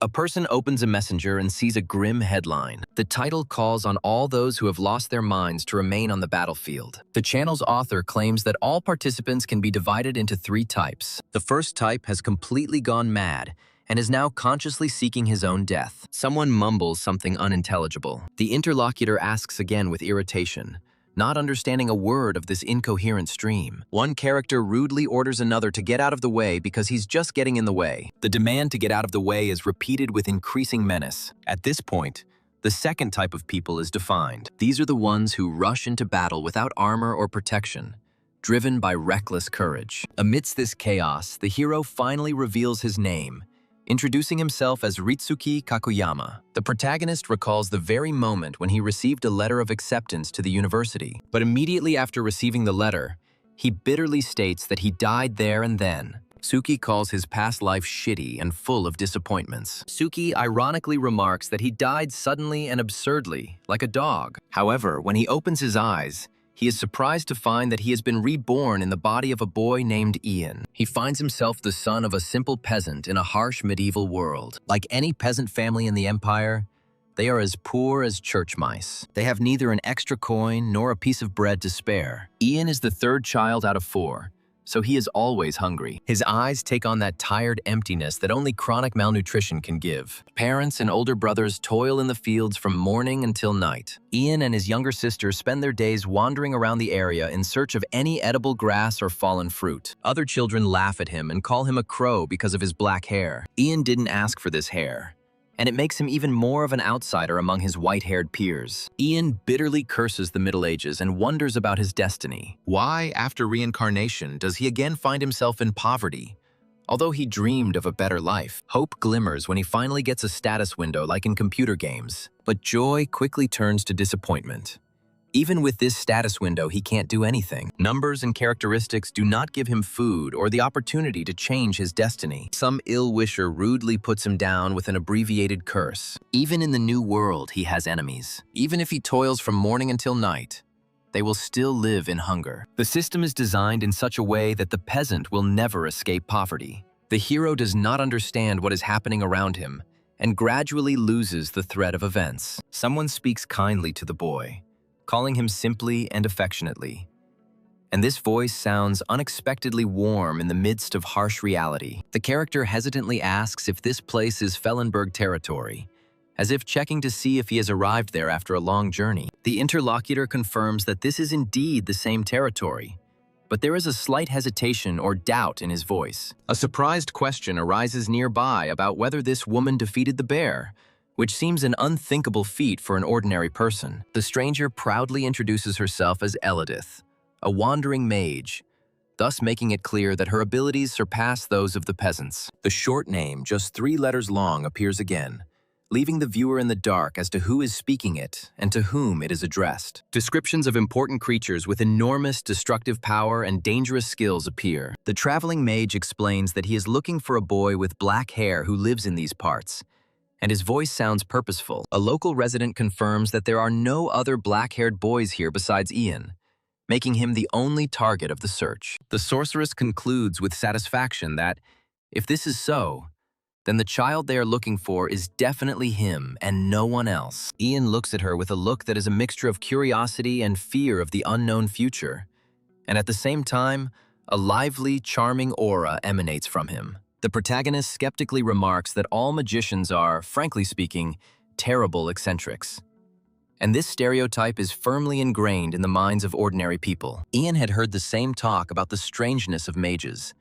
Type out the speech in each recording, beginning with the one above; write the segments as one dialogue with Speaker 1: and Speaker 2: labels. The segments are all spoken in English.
Speaker 1: A person opens a messenger and sees a grim headline. The title calls on all those who have lost their minds to remain on the battlefield. The channel's author claims that all participants can be divided into 3 types. The first type has completely gone mad and is now consciously seeking his own death. Someone mumbles something unintelligible. The interlocutor asks again with irritation, not understanding a word of this incoherent stream. One character rudely orders another to get out of the way because he's just getting in the way. The demand to get out of the way is repeated with increasing menace. At this point, the second type of people is defined. These are the ones who rush into battle without armor or protection, driven by reckless courage. Amidst this chaos, the hero finally reveals his name, introducing himself as Ritsuki Kakuyama. The protagonist recalls the very moment when he received a letter of acceptance to the university. But immediately after receiving the letter, he bitterly states that he died there and then. Suki calls his past life shitty and full of disappointments. Suki ironically remarks that he died suddenly and absurdly, like a dog. However, when he opens his eyes, he is surprised to find that he has been reborn in the body of a boy named Ian. He finds himself the son of a simple peasant in a harsh medieval world. Like any peasant family in the empire, they are as poor as church mice. They have neither an extra coin nor a piece of bread to spare. Ian is the 3rd child out of 4, so he is always hungry. His eyes take on that tired emptiness that only chronic malnutrition can give. Parents and older brothers toil in the fields from morning until night. Ian and his younger sister spend their days wandering around the area in search of any edible grass or fallen fruit. Other children laugh at him and call him a crow because of his black hair. Ian didn't ask for this hair, and it makes him even more of an outsider among his white-haired peers. Ian bitterly curses the Middle Ages and wonders about his destiny. Why, after reincarnation, does he again find himself in poverty? Although he dreamed of a better life, hope glimmers when he finally gets a status window like in computer games. But joy quickly turns to disappointment. Even with this status window, he can't do anything. Numbers and characteristics do not give him food or the opportunity to change his destiny. Some ill-wisher rudely puts him down with an abbreviated curse. Even in the new world, he has enemies. Even if he toils from morning until night, they will still live in hunger. The system is designed in such a way that the peasant will never escape poverty. The hero does not understand what is happening around him and gradually loses the thread of events. Someone speaks kindly to the boy, calling him simply and affectionately. And this voice sounds unexpectedly warm in the midst of harsh reality. The character hesitantly asks if this place is Fellenberg territory, as if checking to see if he has arrived there after a long journey. The interlocutor confirms that this is indeed the same territory, but there is a slight hesitation or doubt in his voice. A surprised question arises nearby about whether this woman defeated the bear, which seems an unthinkable feat for an ordinary person. The stranger proudly introduces herself as Elidith, a wandering mage, thus making it clear that her abilities surpass those of the peasants. The short name, just 3 letters long, appears again, leaving the viewer in the dark as to who is speaking it and to whom it is addressed. Descriptions of important creatures with enormous destructive power and dangerous skills appear. The traveling mage explains that he is looking for a boy with black hair who lives in these parts, and his voice sounds purposeful. A local resident confirms that there are no other black-haired boys here besides Ian, making him the only target of the search. The sorceress concludes with satisfaction that, if this is so, then the child they are looking for is definitely him and no one else. Ian looks at her with a look that is a mixture of curiosity and fear of the unknown future, and at the same time, a lively, charming aura emanates from him. The protagonist skeptically remarks that all magicians are, frankly speaking, terrible eccentrics. And this stereotype is firmly ingrained in the minds of ordinary people. Ian had heard the same talk about the strangeness of mages,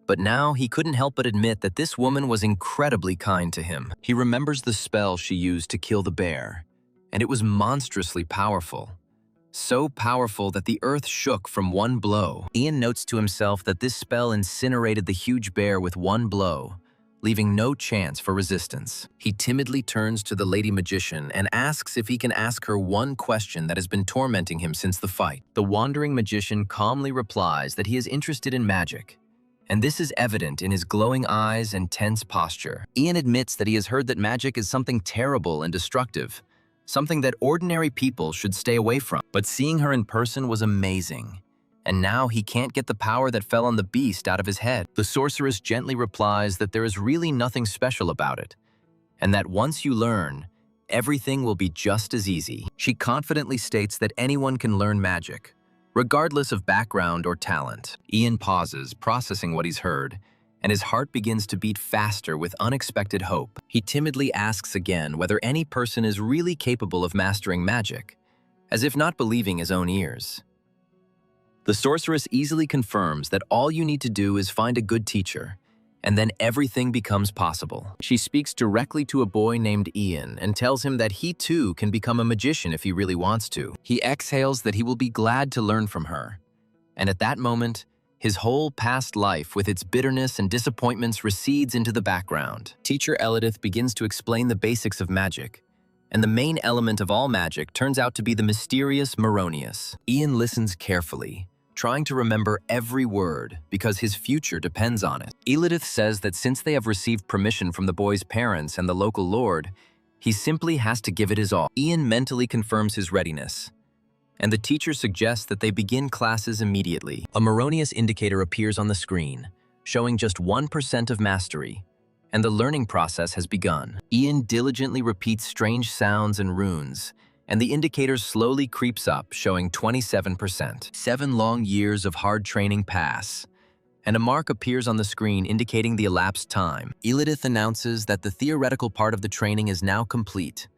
Speaker 1: but now he couldn't help but admit that this woman was incredibly kind to him. He remembers the spell she used to kill the bear, and it was monstrously powerful. So powerful that the earth shook from one blow. Ian notes to himself that this spell incinerated the huge bear with one blow, leaving no chance for resistance. He timidly turns to the lady magician and asks if he can ask her one question that has been tormenting him since the fight. The wandering magician calmly replies that he is interested in magic, and this is evident in his glowing eyes and tense posture. Ian admits that he has heard that magic is something terrible and destructive, something that ordinary people should stay away from. But seeing her in person was amazing, and now he can't get the power that fell on the beast out of his head. The sorceress gently replies that there is really nothing special about it, and that once you learn, everything will be just as easy. She confidently states that anyone can learn magic, regardless of background or talent. Ian pauses, processing what he's heard, and his heart begins to beat faster with unexpected hope. He timidly asks again whether any person is really capable of mastering magic, as if not believing his own ears. The sorceress easily confirms that all you need to do is find a good teacher, and then everything becomes possible. She speaks directly to a boy named Ian and tells him that he too can become a magician if he really wants to. He exhales that he will be glad to learn from her. And at that moment, his whole past life with its bitterness and disappointments recedes into the background. Teacher Elidith begins to explain the basics of magic, and the main element of all magic turns out to be the mysterious Meronius. Ian listens carefully, trying to remember every word because his future depends on it. Elidith says that since they have received permission from the boy's parents and the local lord, he simply has to give it his all. Ian mentally confirms his readiness, and the teacher suggests that they begin classes immediately. A Meronius indicator appears on the screen, showing just 1% of mastery, and the learning process has begun. Ian diligently repeats strange sounds and runes, and the indicator slowly creeps up, showing 27%. 7 long years of hard training pass, and a mark appears on the screen indicating the elapsed time. Elidith announces that the theoretical part of the training is now complete,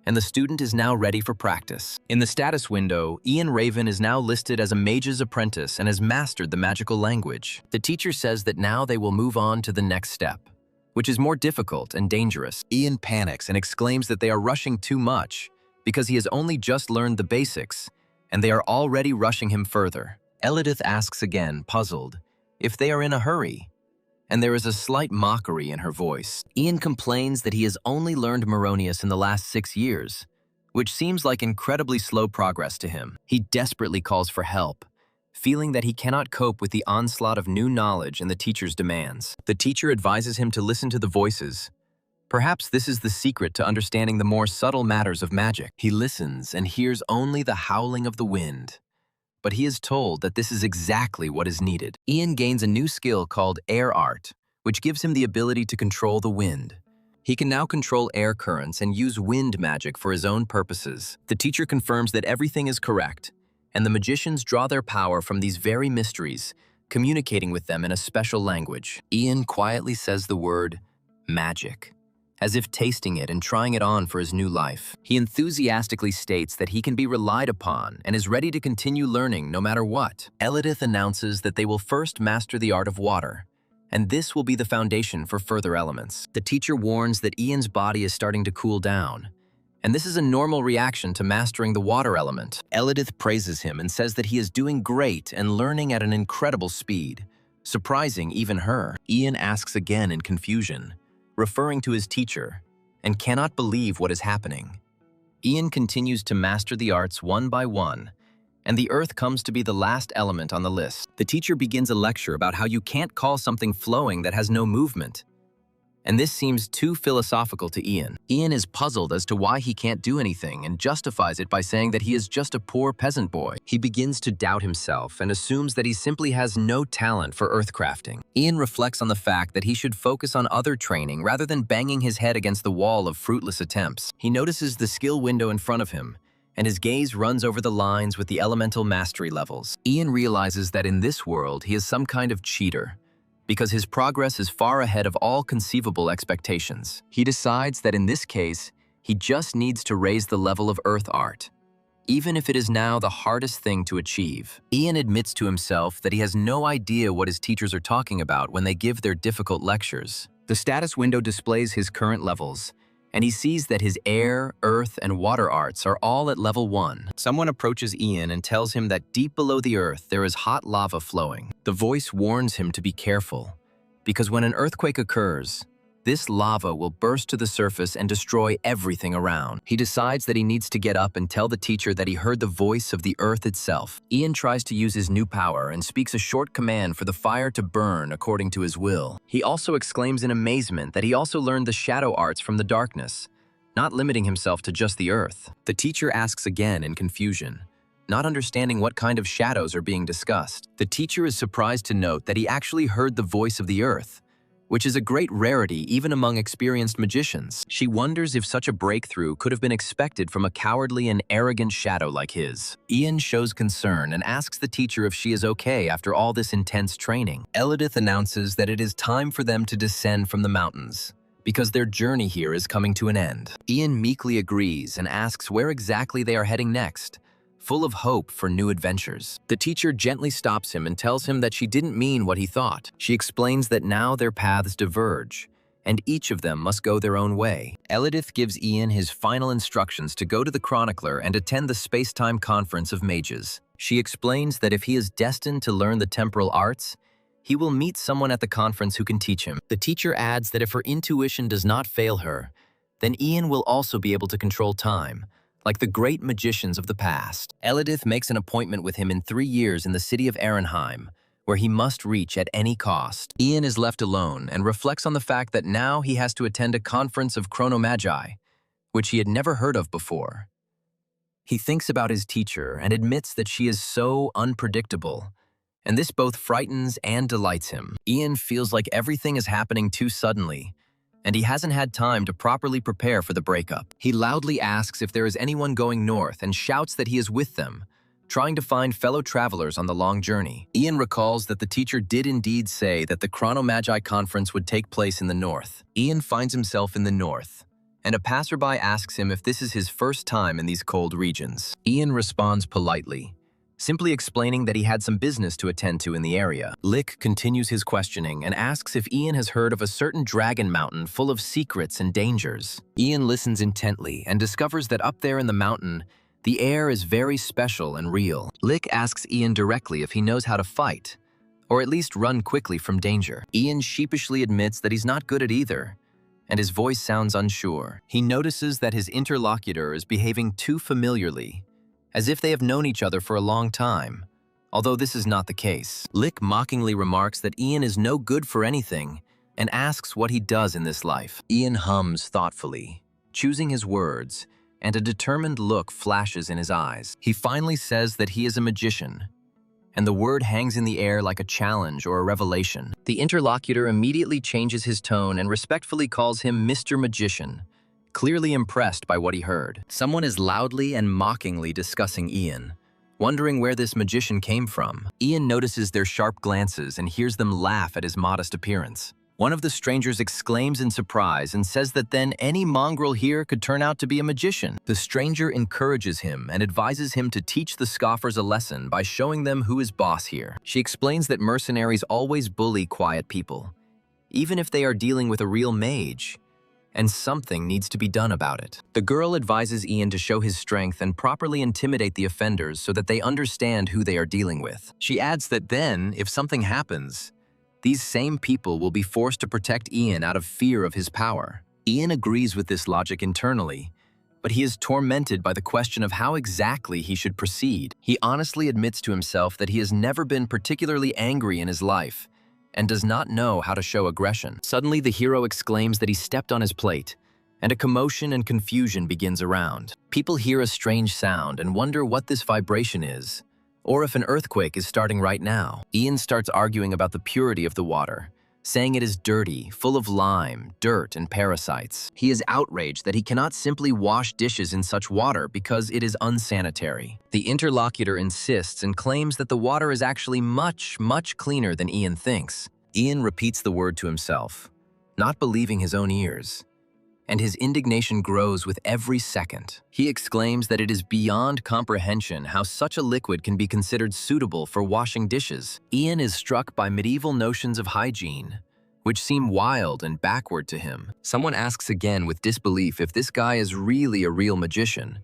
Speaker 1: and the student is now ready for practice. In the status window, Ian Raven is now listed as a mage's apprentice and has mastered the magical language. The teacher says that now they will move on to the next step, which is more difficult and dangerous. Ian panics and exclaims that they are rushing too much, because he has only just learned the basics, and they are already rushing him further. Elidith asks again, puzzled, if they are in a hurry, and there is a slight mockery in her voice. Ian complains that he has only learned Meronius in the last 6 years, which seems like incredibly slow progress to him. He desperately calls for help, feeling that he cannot cope with the onslaught of new knowledge and the teacher's demands. The teacher advises him to listen to the voices. Perhaps this is the secret to understanding the more subtle matters of magic. He listens and hears only the howling of the wind, but he is told that this is exactly what is needed. Ian gains a new skill called air art, which gives him the ability to control the wind. He can now control air currents and use wind magic for his own purposes. The teacher confirms that everything is correct, and the magicians draw their power from these very mysteries, communicating with them in a special language. Ian quietly says the word magic, as if tasting it and trying it on for his new life. He enthusiastically states that he can be relied upon and is ready to continue learning no matter what. Elidith announces that they will first master the art of water, and this will be the foundation for further elements. The teacher warns that Ian's body is starting to cool down, and this is a normal reaction to mastering the water element. Elidith praises him and says that he is doing great and learning at an incredible speed, surprising even her. Ian asks again in confusion, referring to his teacher, and cannot believe what is happening. Ian continues to master the arts one by one, and the earth comes to be the last element on the list. The teacher begins a lecture about how you can't call something flowing that has no movement, and this seems too philosophical to Ian. Ian is puzzled as to why he can't do anything and justifies it by saying that he is just a poor peasant boy. He begins to doubt himself and assumes that he simply has no talent for earthcrafting. Ian reflects on the fact that he should focus on other training rather than banging his head against the wall of fruitless attempts. He notices the skill window in front of him, and his gaze runs over the lines with the elemental mastery levels. Ian realizes that in this world he is some kind of cheater, because his progress is far ahead of all conceivable expectations. He decides that in this case, he just needs to raise the level of earth art, even if it is now the hardest thing to achieve. Ian admits to himself that he has no idea what his teachers are talking about when they give their difficult lectures. The status window displays his current levels, and he sees that his air, earth, and water arts are all at level 1. Someone approaches Ian and tells him that deep below the earth there is hot lava flowing. The voice warns him to be careful, because when an earthquake occurs, this lava will burst to the surface and destroy everything around. He decides that he needs to get up and tell the teacher that he heard the voice of the earth itself. Ian tries to use his new power and speaks a short command for the fire to burn according to his will. He also exclaims in amazement that he also learned the shadow arts from the darkness, not limiting himself to just the earth. The teacher asks again in confusion, not understanding what kind of shadows are being discussed. The teacher is surprised to note that he actually heard the voice of the earth, which is a great rarity even among experienced magicians. She wonders if such a breakthrough could have been expected from a cowardly and arrogant shadow like his. Ian shows concern and asks the teacher if she is okay after all this intense training. Elidith announces that it is time for them to descend from the mountains, because their journey here is coming to an end. Ian meekly agrees and asks where exactly they are heading next, full of hope for new adventures. The teacher gently stops him and tells him that she didn't mean what he thought. She explains that now their paths diverge, and each of them must go their own way. Elidith gives Ian his final instructions to go to the Chronicler and attend the Space-Time Conference of Mages. She explains that if he is destined to learn the temporal arts, he will meet someone at the conference who can teach him. The teacher adds that if her intuition does not fail her, then Ian will also be able to control time, like the great magicians of the past. Elidith makes an appointment with him in 3 years in the city of Arenheim, where he must reach at any cost. Ian is left alone and reflects on the fact that now he has to attend a conference of chronomagi, which he had never heard of before. He thinks about his teacher and admits that she is so unpredictable, and this both frightens and delights him. Ian feels like everything is happening too suddenly, and he hasn't had time to properly prepare for the breakup. He loudly asks if there is anyone going north and shouts that he is with them, trying to find fellow travelers on the long journey. Ian recalls that the teacher did indeed say that the Chronomagi conference would take place in the north. Ian finds himself in the north, and a passerby asks him if this is his first time in these cold regions. Ian responds politely, simply explaining that he had some business to attend to in the area. Lick continues his questioning and asks if Ian has heard of a certain dragon mountain full of secrets and dangers. Ian listens intently and discovers that up there in the mountain, the air is very special and real. Lick asks Ian directly if he knows how to fight, or at least run quickly from danger. Ian sheepishly admits that he's not good at either, and his voice sounds unsure. He notices that his interlocutor is behaving too familiarly, as if they have known each other for a long time, although this is not the case. Lick mockingly remarks that Ian is no good for anything and asks what he does in this life. Ian hums thoughtfully, choosing his words, and a determined look flashes in his eyes. He finally says that he is a magician, and the word hangs in the air like a challenge or a revelation. The interlocutor immediately changes his tone and respectfully calls him Mr. Magician, clearly impressed by what he heard. Someone is loudly and mockingly discussing Ian, wondering where this magician came from. Ian notices their sharp glances and hears them laugh at his modest appearance. One of the strangers exclaims in surprise and says that then any mongrel here could turn out to be a magician. The stranger encourages him and advises him to teach the scoffers a lesson by showing them who is boss here. She explains that mercenaries always bully quiet people, even if they are dealing with a real mage, and something needs to be done about it. The girl advises Ian to show his strength and properly intimidate the offenders so that they understand who they are dealing with. She adds that then, if something happens, these same people will be forced to protect Ian out of fear of his power. Ian agrees with this logic internally, but he is tormented by the question of how exactly he should proceed. He honestly admits to himself that he has never been particularly angry in his life, and does not know how to show aggression. Suddenly, the hero exclaims that he stepped on his plate, and a commotion and confusion begins around. People hear a strange sound and wonder what this vibration is, or if an earthquake is starting right now. Ian starts arguing about the purity of the water, saying it is dirty, full of lime, dirt, and parasites. He is outraged that he cannot simply wash dishes in such water because it is unsanitary. The interlocutor insists and claims that the water is actually much, much cleaner than Ian thinks. Ian repeats the word to himself, not believing his own ears, and his indignation grows with every second. He exclaims that it is beyond comprehension how such a liquid can be considered suitable for washing dishes. Ian is struck by medieval notions of hygiene, which seem wild and backward to him. Someone asks again with disbelief if this guy is really a real magician,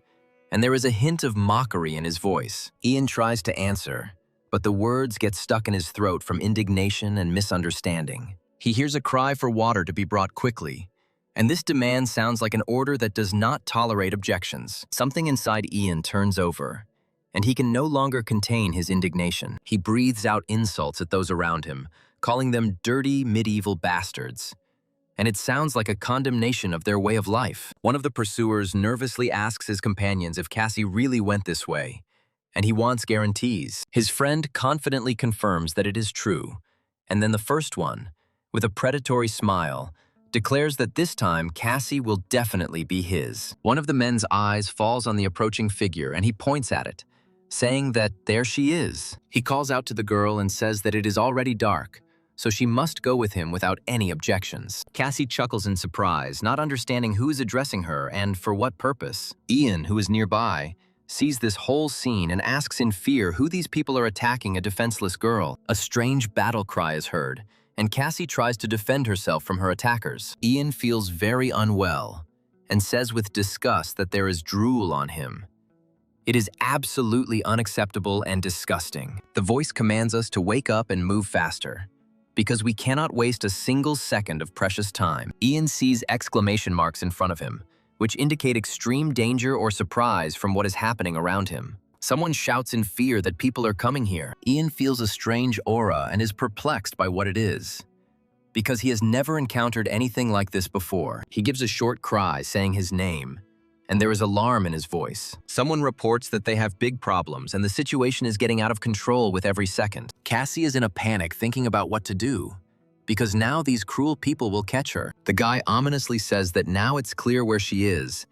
Speaker 1: and there is a hint of mockery in his voice. Ian tries to answer, but the words get stuck in his throat from indignation and misunderstanding. He hears a cry for water to be brought quickly, and this demand sounds like an order that does not tolerate objections. Something inside Ian turns over, and he can no longer contain his indignation. He breathes out insults at those around him, calling them dirty medieval bastards, and it sounds like a condemnation of their way of life. One of the pursuers nervously asks his companions if Cassie really went this way, and he wants guarantees. His friend confidently confirms that it is true, and then the first one, with a predatory smile, declares that this time Cassie will definitely be his. One of the men's eyes falls on the approaching figure and he points at it, saying that there she is. He calls out to the girl and says that it is already dark, so she must go with him without any objections. Cassie chuckles in surprise, not understanding who is addressing her and for what purpose. Ian, who is nearby, sees this whole scene and asks in fear who these people are attacking a defenseless girl. A strange battle cry is heard, and Cassie tries to defend herself from her attackers. Ian feels very unwell and says with disgust that there is drool on him. It is absolutely unacceptable and disgusting. The voice commands us to wake up and move faster, because we cannot waste a single second of precious time. Ian sees exclamation marks in front of him, which indicate extreme danger or surprise from what is happening around him. Someone shouts in fear that people are coming here. Ian feels a strange aura and is perplexed by what it is, because he has never encountered anything like this before. He gives a short cry saying his name, and there is alarm in his voice. Someone reports that they have big problems and the situation is getting out of control with every second. Cassie is in a panic thinking about what to do, because now these cruel people will catch her. The guy ominously says that now it's clear where she is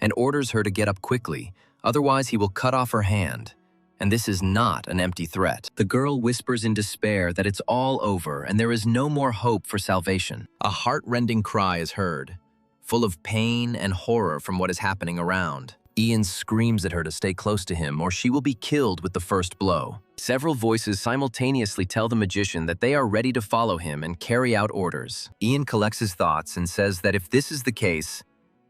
Speaker 1: and orders her to get up quickly, otherwise he will cut off her hand. And this is not an empty threat. The girl whispers in despair that it's all over and there is no more hope for salvation. A heart-rending cry is heard, full of pain and horror from what is happening around. Ian screams at her to stay close to him or she will be killed with the first blow. Several voices simultaneously tell the magician that they are ready to follow him and carry out orders. Ian collects his thoughts and says that if this is the case,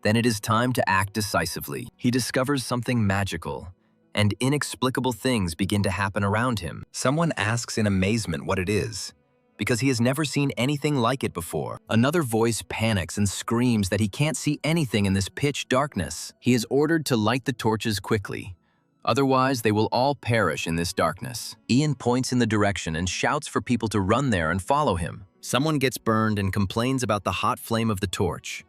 Speaker 1: then it is time to act decisively. He discovers something magical, and inexplicable things begin to happen around him. Someone asks in amazement what it is, because he has never seen anything like it before. Another voice panics and screams that he can't see anything in this pitch darkness. He is ordered to light the torches quickly, otherwise they will all perish in this darkness. Ian points in the direction and shouts for people to run there and follow him. Someone gets burned and complains about the hot flame of the torch,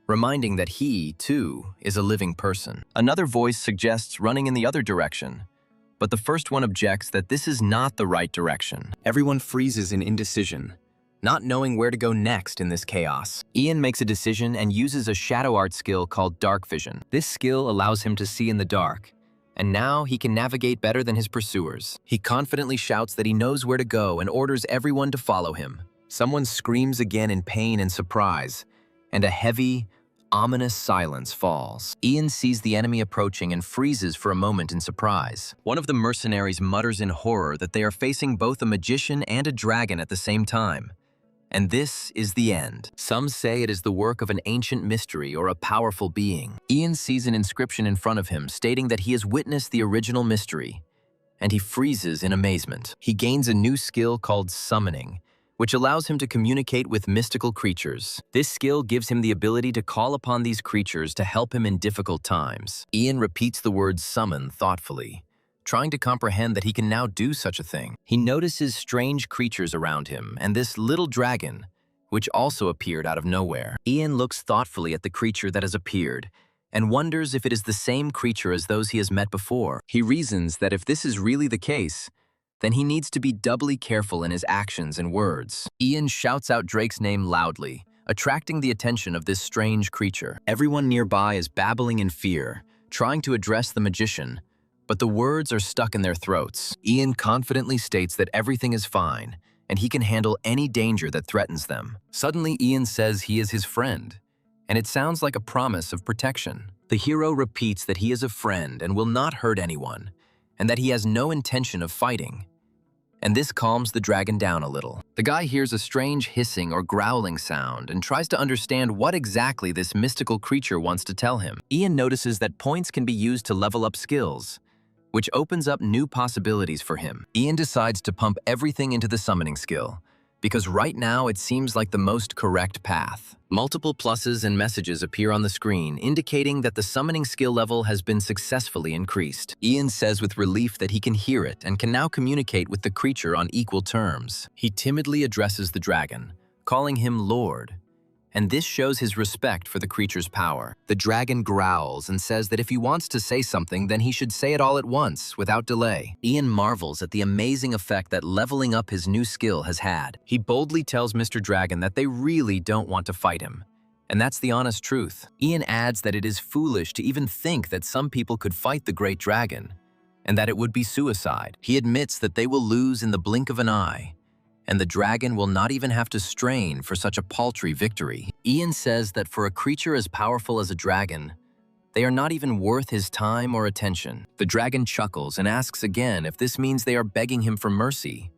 Speaker 1: reminding that he, too, is a living person. Another voice suggests running in the other direction, but the first one objects that this is not the right direction. Everyone freezes in indecision, not knowing where to go next in this chaos. Ian makes a decision and uses a shadow art skill called dark vision. This skill allows him to see in the dark, and now he can navigate better than his pursuers. He confidently shouts that he knows where to go and orders everyone to follow him. Someone screams again in pain and surprise, and a heavy, ominous silence falls. Ian sees the enemy approaching and freezes for a moment in surprise. One of the mercenaries mutters in horror that they are facing both a magician and a dragon at the same time. And this is the end. Some say it is the work of an ancient mystery or a powerful being. Ian sees an inscription in front of him stating that he has witnessed the original mystery, and he freezes in amazement. He gains a new skill called summoning, which allows him to communicate with mystical creatures. This skill gives him the ability to call upon these creatures to help him in difficult times. Ian repeats the word summon thoughtfully, trying to comprehend that he can now do such a thing. He notices strange creatures around him and this little dragon, which also appeared out of nowhere. Ian looks thoughtfully at the creature that has appeared and wonders if it is the same creature as those he has met before. He reasons that if this is really the case, then he needs to be doubly careful in his actions and words. Ian shouts out Drake's name loudly, attracting the attention of this strange creature. Everyone nearby is babbling in fear, trying to address the magician, but the words are stuck in their throats. Ian confidently states that everything is fine, and he can handle any danger that threatens them. Suddenly, Ian says he is his friend, and it sounds like a promise of protection. The hero repeats that he is a friend and will not hurt anyone, and that he has no intention of fighting. And this calms the dragon down a little. The guy hears a strange hissing or growling sound and tries to understand what exactly this mystical creature wants to tell him. Ian notices that points can be used to level up skills, which opens up new possibilities for him. Ian decides to pump everything into the summoning skill, because right now it seems like the most correct path. Multiple pluses and messages appear on the screen, indicating that the summoning skill level has been successfully increased. Ian says with relief that he can hear it and can now communicate with the creature on equal terms. He timidly addresses the dragon, calling him Lord, and this shows his respect for the creature's power. The dragon growls and says that if he wants to say something, then he should say it all at once, without delay. Ian marvels at the amazing effect that leveling up his new skill has had. He boldly tells Mr. Dragon that they really don't want to fight him. And that's the honest truth. Ian adds that it is foolish to even think that some people could fight the great dragon, and that it would be suicide. He admits that they will lose in the blink of an eye, and the dragon will not even have to strain for such a paltry victory. Ian says that for a creature as powerful as a dragon, they are not even worth his time or attention. The dragon chuckles and asks again if this means they are begging him for mercy,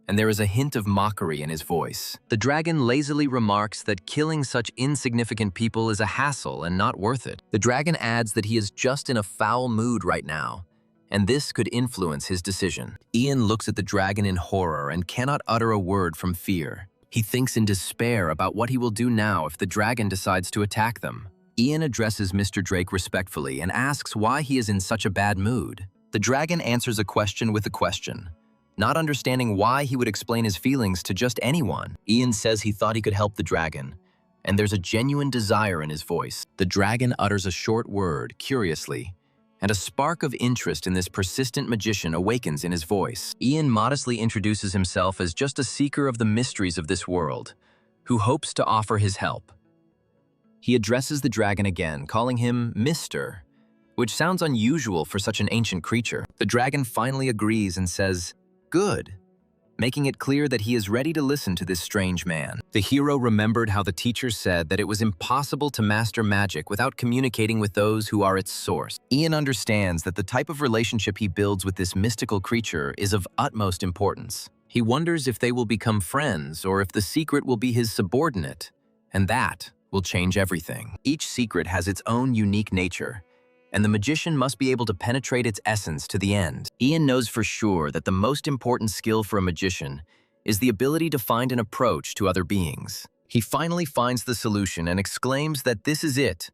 Speaker 1: and there is a hint of mockery in his voice. The dragon lazily remarks that killing such insignificant people is a hassle and not worth it. The dragon adds that he is just in a foul mood right now, and this could influence his decision. Ian looks at the dragon in horror and cannot utter a word from fear. He thinks in despair about what he will do now if the dragon decides to attack them. Ian addresses Mr. Drake respectfully and asks why he is in such a bad mood. The dragon answers a question with a question, not understanding why he would explain his feelings to just anyone. Ian says he thought he could help the dragon, and there's a genuine desire in his voice. The dragon utters a short word, curiously, and a spark of interest in this persistent magician awakens in his voice. Ian modestly introduces himself as just a seeker of the mysteries of this world, who hopes to offer his help. He addresses the dragon again, calling him Mr., which sounds unusual for such an ancient creature. The dragon finally agrees and says, "Good," making it clear that he is ready to listen to this strange man. The hero remembered how the teacher said that it was impossible to master magic without communicating with those who are its source. Ian understands that the type of relationship he builds with this mystical creature is of utmost importance. He wonders if they will become friends or if the secret will be his subordinate, and that will change everything. Each secret has its own unique nature, and the magician must be able to penetrate its essence to the end. Ian knows for sure that the most important skill for a magician is the ability to find an approach to other beings. He finally finds the solution and exclaims that this is it,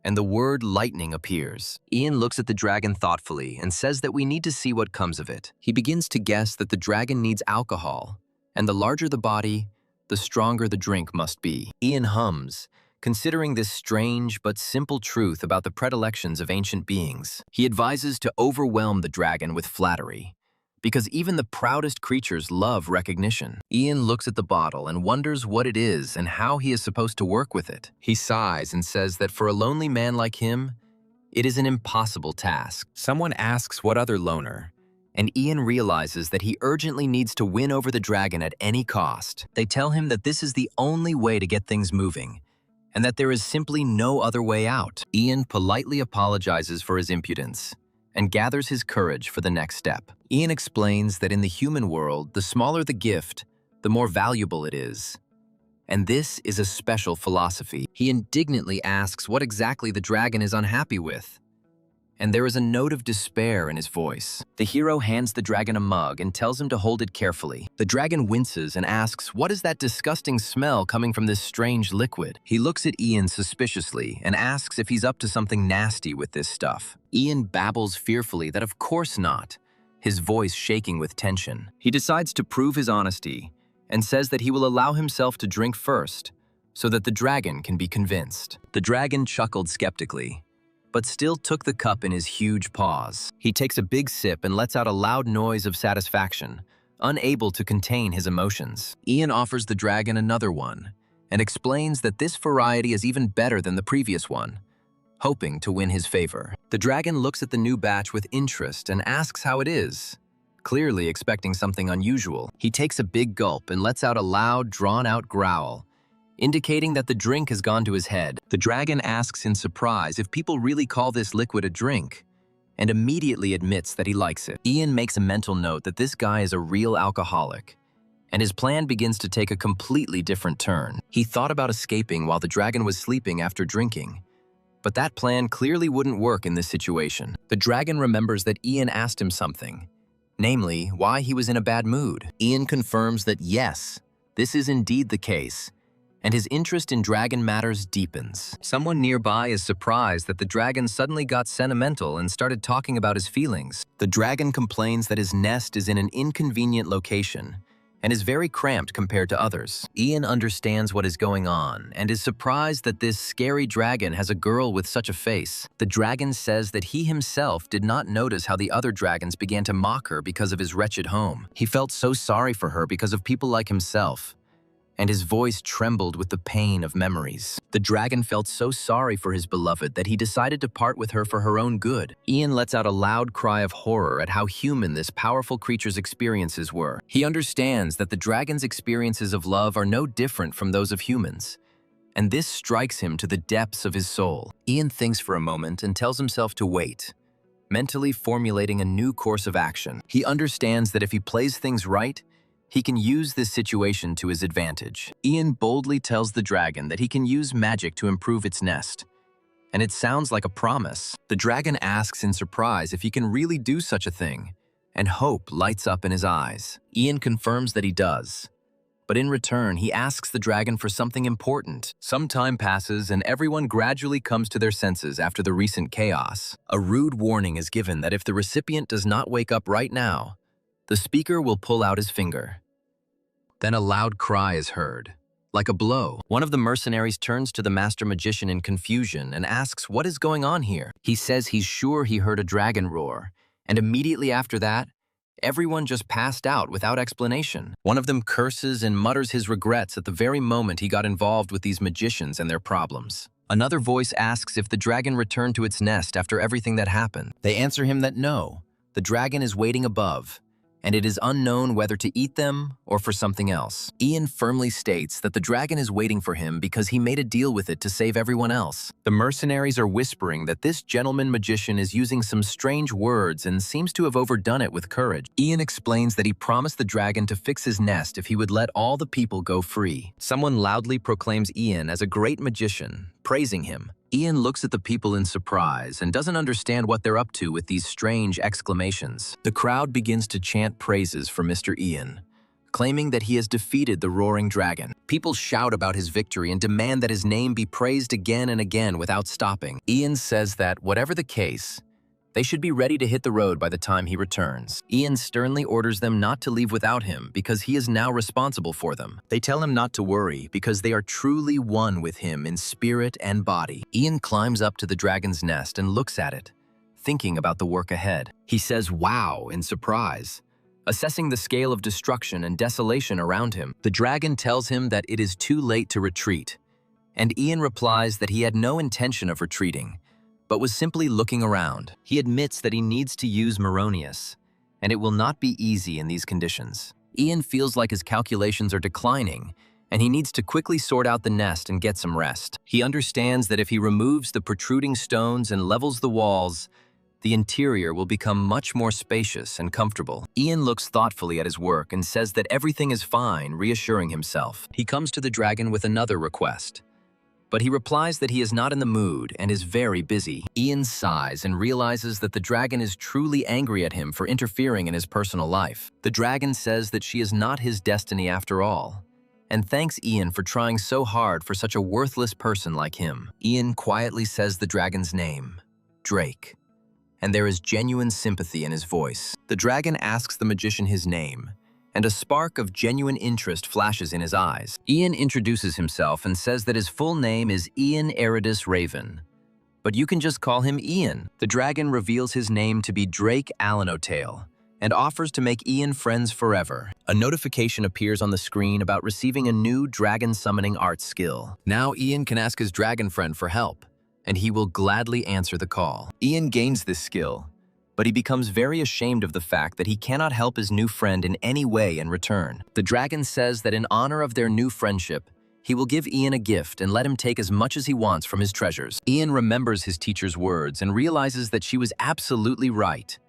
Speaker 1: and the word lightning appears. Ian looks at the dragon thoughtfully and says that we need to see what comes of it. He begins to guess that the dragon needs alcohol, and the larger the body, the stronger the drink must be. Ian hums, considering this strange but simple truth about the predilections of ancient beings. He advises to overwhelm the dragon with flattery, because even the proudest creatures love recognition. Ian looks at the bottle and wonders what it is and how he is supposed to work with it. He sighs and says that for a lonely man like him, it is an impossible task. Someone asks what other loner, and Ian realizes that he urgently needs to win over the dragon at any cost. They tell him that this is the only way to get things moving, and that there is simply no other way out. Ian politely apologizes for his impudence and gathers his courage for the next step. Ian explains that in the human world, the smaller the gift, the more valuable it is. And this is a special philosophy. He indignantly asks what exactly the dragon is unhappy with, and there is a note of despair in his voice. The hero hands the dragon a mug and tells him to hold it carefully. The dragon winces and asks, "What is that disgusting smell coming from this strange liquid?" He looks at Ian suspiciously and asks if he's up to something nasty with this stuff. Ian babbles fearfully that of course not, his voice shaking with tension. He decides to prove his honesty and says that he will allow himself to drink first, so that the dragon can be convinced. The dragon chuckled skeptically, but still took the cup in his huge paws. He takes a big sip and lets out a loud noise of satisfaction, unable to contain his emotions. Ian offers the dragon another one and explains that this variety is even better than the previous one, hoping to win his favor. The dragon looks at the new batch with interest and asks how it is, clearly expecting something unusual. He takes a big gulp and lets out a loud, drawn-out growl, indicating that the drink has gone to his head. The dragon asks in surprise if people really call this liquid a drink, and immediately admits that he likes it. Ian makes a mental note that this guy is a real alcoholic, and his plan begins to take a completely different turn. He thought about escaping while the dragon was sleeping after drinking, but that plan clearly wouldn't work in this situation. The dragon remembers that Ian asked him something, namely, why he was in a bad mood. Ian confirms that yes, this is indeed the case, and his interest in dragon matters deepens. Someone nearby is surprised that the dragon suddenly got sentimental and started talking about his feelings. The dragon complains that his nest is in an inconvenient location, and is very cramped compared to others. Ian understands what is going on and is surprised that this scary dragon has a girl with such a face. The dragon says that he himself did not notice how the other dragons began to mock her because of his wretched home. He felt so sorry for her because of people like himself, and his voice trembled with the pain of memories. The dragon felt so sorry for his beloved that he decided to part with her for her own good. Ian lets out a loud cry of horror at how human this powerful creature's experiences were. He understands that the dragon's experiences of love are no different from those of humans, and this strikes him to the depths of his soul. Ian thinks for a moment and tells himself to wait, mentally formulating a new course of action. He understands that if he plays things right, he can use this situation to his advantage. Ian boldly tells the dragon that he can use magic to improve its nest, and it sounds like a promise. The dragon asks in surprise if he can really do such a thing, and hope lights up in his eyes. Ian confirms that he does, but in return, he asks the dragon for something important. Some time passes, and everyone gradually comes to their senses after the recent chaos. A rude warning is given that if the recipient does not wake up right now, the speaker will pull out his finger. Then a loud cry is heard, like a blow. One of the mercenaries turns to the master magician in confusion and asks what is going on here. He says he's sure he heard a dragon roar, and immediately after that, everyone just passed out without explanation. One of them curses and mutters his regrets at the very moment he got involved with these magicians and their problems. Another voice asks if the dragon returned to its nest after everything that happened. They answer him that no, the dragon is waiting above, and it is unknown whether to eat them or for something else. Ian firmly states that the dragon is waiting for him because he made a deal with it to save everyone else. The mercenaries are whispering that this gentleman magician is using some strange words and seems to have overdone it with courage. Ian explains that he promised the dragon to fix his nest if he would let all the people go free. Someone loudly proclaims Ian as a great magician, praising him. Ian looks at the people in surprise and doesn't understand what they're up to with these strange exclamations. The crowd begins to chant praises for Mr. Ian, claiming that he has defeated the roaring dragon. People shout about his victory and demand that his name be praised again and again without stopping. Ian says that, whatever the case, they should be ready to hit the road by the time he returns. Ian sternly orders them not to leave without him because he is now responsible for them. They tell him not to worry because they are truly one with him in spirit and body. Ian climbs up to the dragon's nest and looks at it, thinking about the work ahead. He says wow in surprise, assessing the scale of destruction and desolation around him. The dragon tells him that it is too late to retreat, and Ian replies that he had no intention of retreating, but was simply looking around. He admits that he needs to use Meronius, and it will not be easy in these conditions. Ian feels like his calculations are declining, and he needs to quickly sort out the nest and get some rest. He understands that if he removes the protruding stones and levels the walls, the interior will become much more spacious and comfortable. Ian looks thoughtfully at his work and says that everything is fine, reassuring himself. He comes to the dragon with another request, but he replies that he is not in the mood and is very busy. Ian sighs and realizes that the dragon is truly angry at him for interfering in his personal life. The dragon says that she is not his destiny after all, and thanks Ian for trying so hard for such a worthless person like him. Ian quietly says the dragon's name, Drake, and there is genuine sympathy in his voice. The dragon asks the magician his name, and a spark of genuine interest flashes in his eyes. Ian introduces himself and says that his full name is Ian Eridus Raven, but you can just call him Ian. The dragon reveals his name to be Drake Allenotail and offers to make Ian friends forever. A notification appears on the screen about receiving a new dragon summoning art skill. Now Ian can ask his dragon friend for help, and he will gladly answer the call. Ian gains this skill, but he becomes very ashamed of the fact that he cannot help his new friend in any way in return. The dragon says that in honor of their new friendship, he will give Ian a gift and let him take as much as he wants from his treasures. Ian remembers his teacher's words and realizes that she was absolutely right,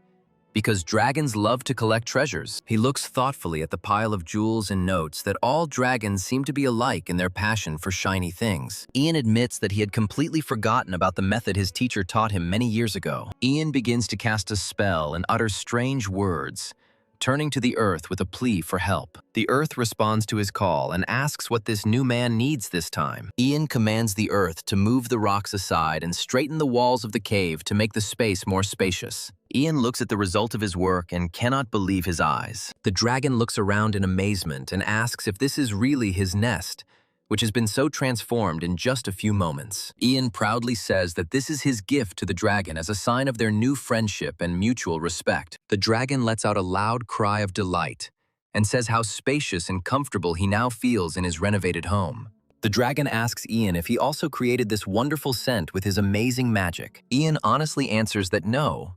Speaker 1: because dragons love to collect treasures. He looks thoughtfully at the pile of jewels and notes that all dragons seem to be alike in their passion for shiny things. Ian admits that he had completely forgotten about the method his teacher taught him many years ago. Ian begins to cast a spell and utter strange words, turning to the Earth with a plea for help. The Earth responds to his call and asks what this new man needs this time. Ian commands the Earth to move the rocks aside and straighten the walls of the cave to make the space more spacious. Ian looks at the result of his work and cannot believe his eyes. The dragon looks around in amazement and asks if this is really his nest, which has been so transformed in just a few moments. Ian proudly says that this is his gift to the dragon as a sign of their new friendship and mutual respect. The dragon lets out a loud cry of delight and says how spacious and comfortable he now feels in his renovated home. The dragon asks Ian if he also created this wonderful scent with his amazing magic. Ian honestly answers that no,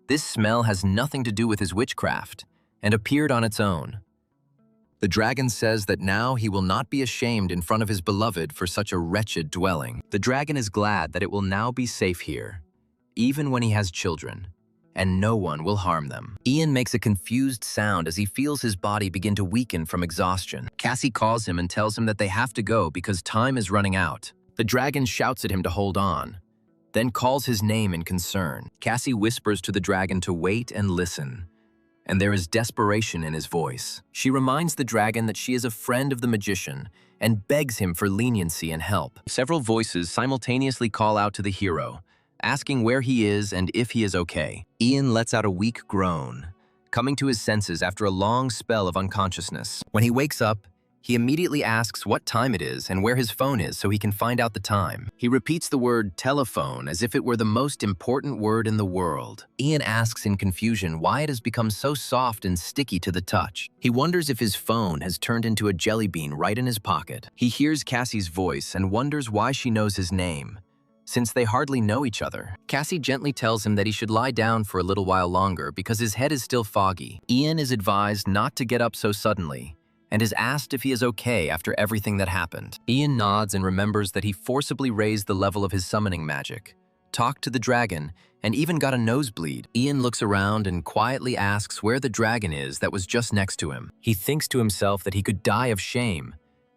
Speaker 1: this smell has nothing to do with his witchcraft and appeared on its own. The dragon says that now he will not be ashamed in front of his beloved for such a wretched dwelling. The dragon is glad that it will now be safe here, even when he has children, and no one will harm them. Ian makes a confused sound as he feels his body begin to weaken from exhaustion. Cassie calls him and tells him that they have to go because time is running out. The dragon shouts at him to hold on, then calls his name in concern. Cassie whispers to the dragon to wait and listen, and there is desperation in his voice. She reminds the dragon that she is a friend of the magician and begs him for leniency and help. Several voices simultaneously call out to the hero, asking where he is and if he is okay. Ian lets out a weak groan, coming to his senses after a long spell of unconsciousness. When he wakes up, he immediately asks what time it is and where his phone is so he can find out the time. He repeats the word telephone as if it were the most important word in the world. Ian asks in confusion why it has become so soft and sticky to the touch. He wonders if his phone has turned into a jelly bean right in his pocket. He hears Cassie's voice and wonders why she knows his name, since they hardly know each other. Cassie gently tells him that he should lie down for a little while longer because his head is still foggy. Ian is advised not to get up so suddenly, and is asked if he is okay after everything that happened. Ian nods and remembers that he forcibly raised the level of his summoning magic, talked to the dragon, and even got a nosebleed. Ian looks around and quietly asks where the dragon is that was just next to him. He thinks to himself that he could die of shame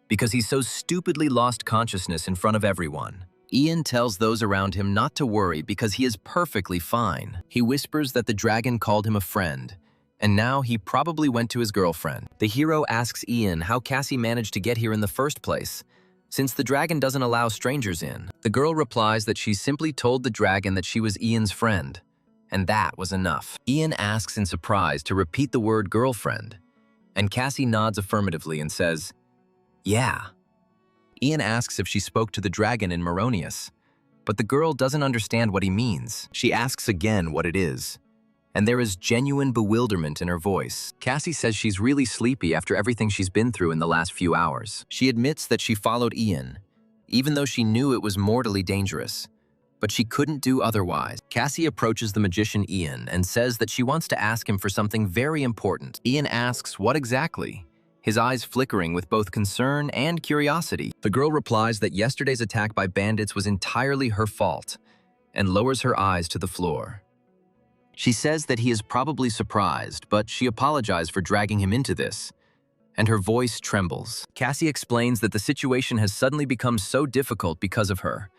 Speaker 1: because he so stupidly lost consciousness in front of everyone. Ian tells those around him not to worry because he is perfectly fine. He whispers that the dragon called him a friend, and now he probably went to his girlfriend. The hero asks Ian how Cassie managed to get here in the first place, since the dragon doesn't allow strangers in. The girl replies that she simply told the dragon that she was Ian's friend, and that was enough. Ian asks in surprise to repeat the word girlfriend, and Cassie nods affirmatively and says, yeah. Ian asks if she spoke to the dragon in Moronius, but the girl doesn't understand what he means. She asks again what it is, and there is genuine bewilderment in her voice. Cassie says she's really sleepy after everything she's been through in the last few hours. She admits that she followed Ian, even though she knew it was mortally dangerous, but she couldn't do otherwise. Cassie approaches the magician Ian and says that she wants to ask him for something very important. Ian asks what exactly, his eyes flickering with both concern and curiosity. The girl replies that yesterday's attack by bandits was entirely her fault and lowers her eyes to the floor. She says that he is probably surprised, but she apologized for dragging him into this, and her voice trembles. Cassie explains that the situation has suddenly become so difficult because of her,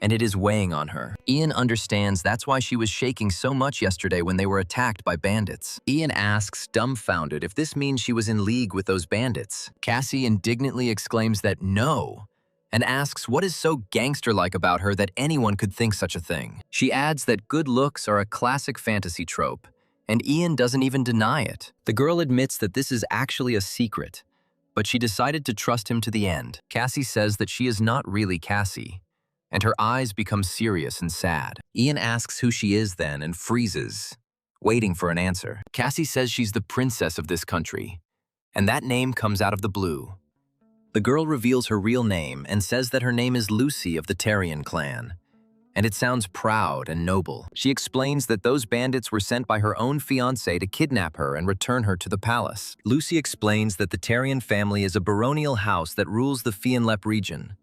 Speaker 1: and it is weighing on her. Ian understands that's why she was shaking so much yesterday when they were attacked by bandits. Ian asks, dumbfounded, if this means she was in league with those bandits. Cassie indignantly exclaims that no, and asks what is so gangster-like about her that anyone could think such a thing. She adds that good looks are a classic fantasy trope, and Ian doesn't even deny it. The girl admits that this is actually a secret, but she decided to trust him to the end. Cassie says that she is not really Cassie, and her eyes become serious and sad. Ian asks who she is then and freezes, waiting for an answer. Cassie says she's the princess of this country, and that name comes out of the blue. The girl reveals her real name and says that her name is Lucy of the Tarian clan, and it sounds proud and noble. She explains that those bandits were sent by her own fiancé to kidnap her and return her to the palace. Lucy explains that the Tarian family is a baronial house that rules the Fianlep region,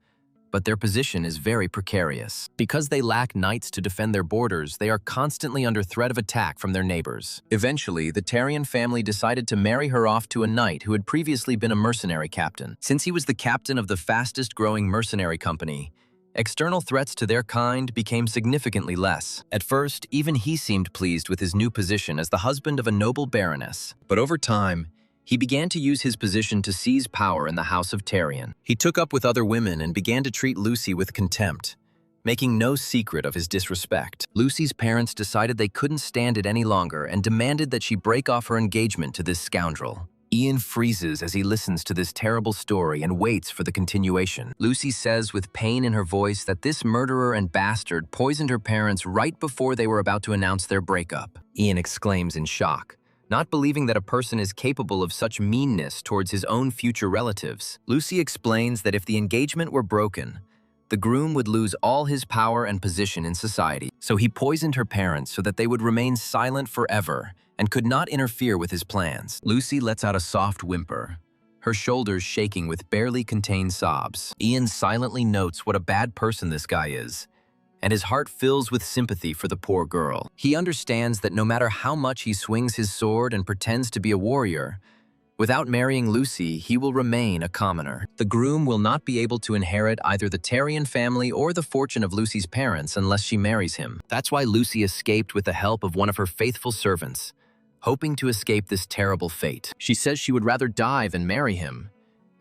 Speaker 1: but their position is very precarious. Because they lack knights to defend their borders, they are constantly under threat of attack from their neighbors. Eventually, the Tarian family decided to marry her off to a knight who had previously been a mercenary captain. Since he was the captain of the fastest-growing mercenary company, External threats to their kind became significantly less. At first, even he seemed pleased with his new position as the husband of a noble baroness. But over time, he began to use his position to seize power in the House of Tarion. He took up with other women and began to treat Lucy with contempt, making no secret of his disrespect. Lucy's parents decided they couldn't stand it any longer and demanded that she break off her engagement to this scoundrel. Ian freezes as he listens to this terrible story and waits for the continuation. Lucy says with pain in her voice that this murderer and bastard poisoned her parents right before they were about to announce their breakup. Ian exclaims in shock, not believing that a person is capable of such meanness towards his own future relatives. Lucy explains that if the engagement were broken, the groom would lose all his power and position in society. So he poisoned her parents so that they would remain silent forever and could not interfere with his plans. Lucy lets out a soft whimper, her shoulders shaking with barely contained sobs. Ian silently notes what a bad person this guy is, and his heart fills with sympathy for the poor girl. He understands that no matter how much he swings his sword and pretends to be a warrior, without marrying Lucy, he will remain a commoner. The groom will not be able to inherit either the Tarion family or the fortune of Lucy's parents unless she marries him. That's why Lucy escaped with the help of one of her faithful servants, hoping to escape this terrible fate. She says she would rather die than marry him,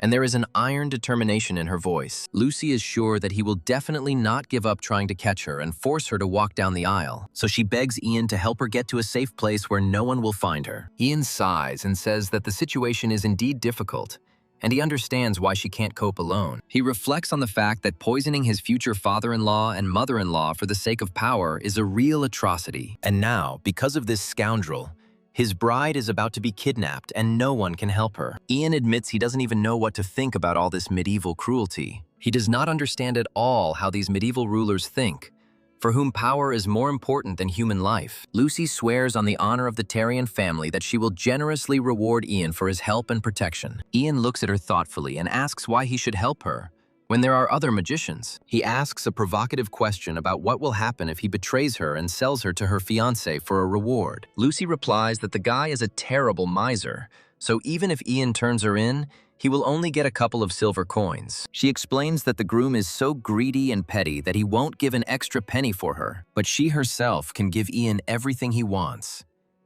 Speaker 1: and there is an iron determination in her voice. Lucy is sure that he will definitely not give up trying to catch her and force her to walk down the aisle, so she begs Ian to help her get to a safe place where no one will find her. Ian sighs and says that the situation is indeed difficult, and he understands why she can't cope alone. He reflects on the fact that poisoning his future father-in-law and mother-in-law for the sake of power is a real atrocity. And now, because of this scoundrel, his bride is about to be kidnapped and no one can help her. Ian admits he doesn't even know what to think about all this medieval cruelty. He does not understand at all how these medieval rulers think, for whom power is more important than human life. Lucy swears on the honor of the Tarion family that she will generously reward Ian for his help and protection. Ian looks at her thoughtfully and asks why he should help her when there are other magicians. He asks a provocative question about what will happen if he betrays her and sells her to her fiancé for a reward. Lucy replies that the guy is a terrible miser, so even if Ian turns her in, he will only get a couple of silver coins. She explains that the groom is so greedy and petty that he won't give an extra penny for her, but she herself can give Ian everything he wants.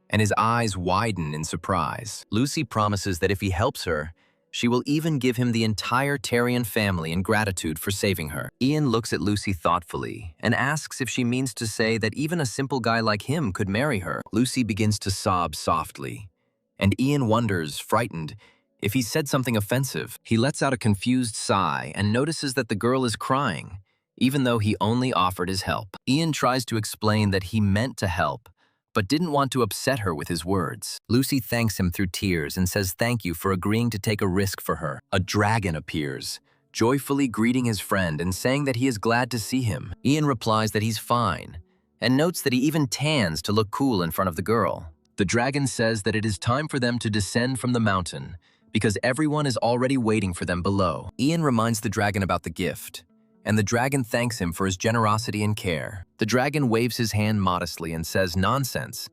Speaker 1: And his eyes widen in surprise. Lucy promises that if he helps her, she will even give him the entire Tarion family in gratitude for saving her. Ian looks at Lucy thoughtfully and asks if she means to say that even a simple guy like him could marry her. Lucy begins to sob softly, and Ian wonders, frightened, if he said something offensive. He lets out a confused sigh and notices that the girl is crying, even though he only offered his help. Ian tries to explain that he meant to help, but didn't want to upset her with his words. Lucy thanks him through tears and says thank you for agreeing to take a risk for her. A dragon appears, joyfully greeting his friend and saying that he is glad to see him. Ian replies that he's fine, and notes that he even tans to look cool in front of the girl. The dragon says that it is time for them to descend from the mountain, because everyone is already waiting for them below. Ian reminds the dragon about the gift, and the dragon thanks him for his generosity and care. The dragon waves his hand modestly and says nonsense,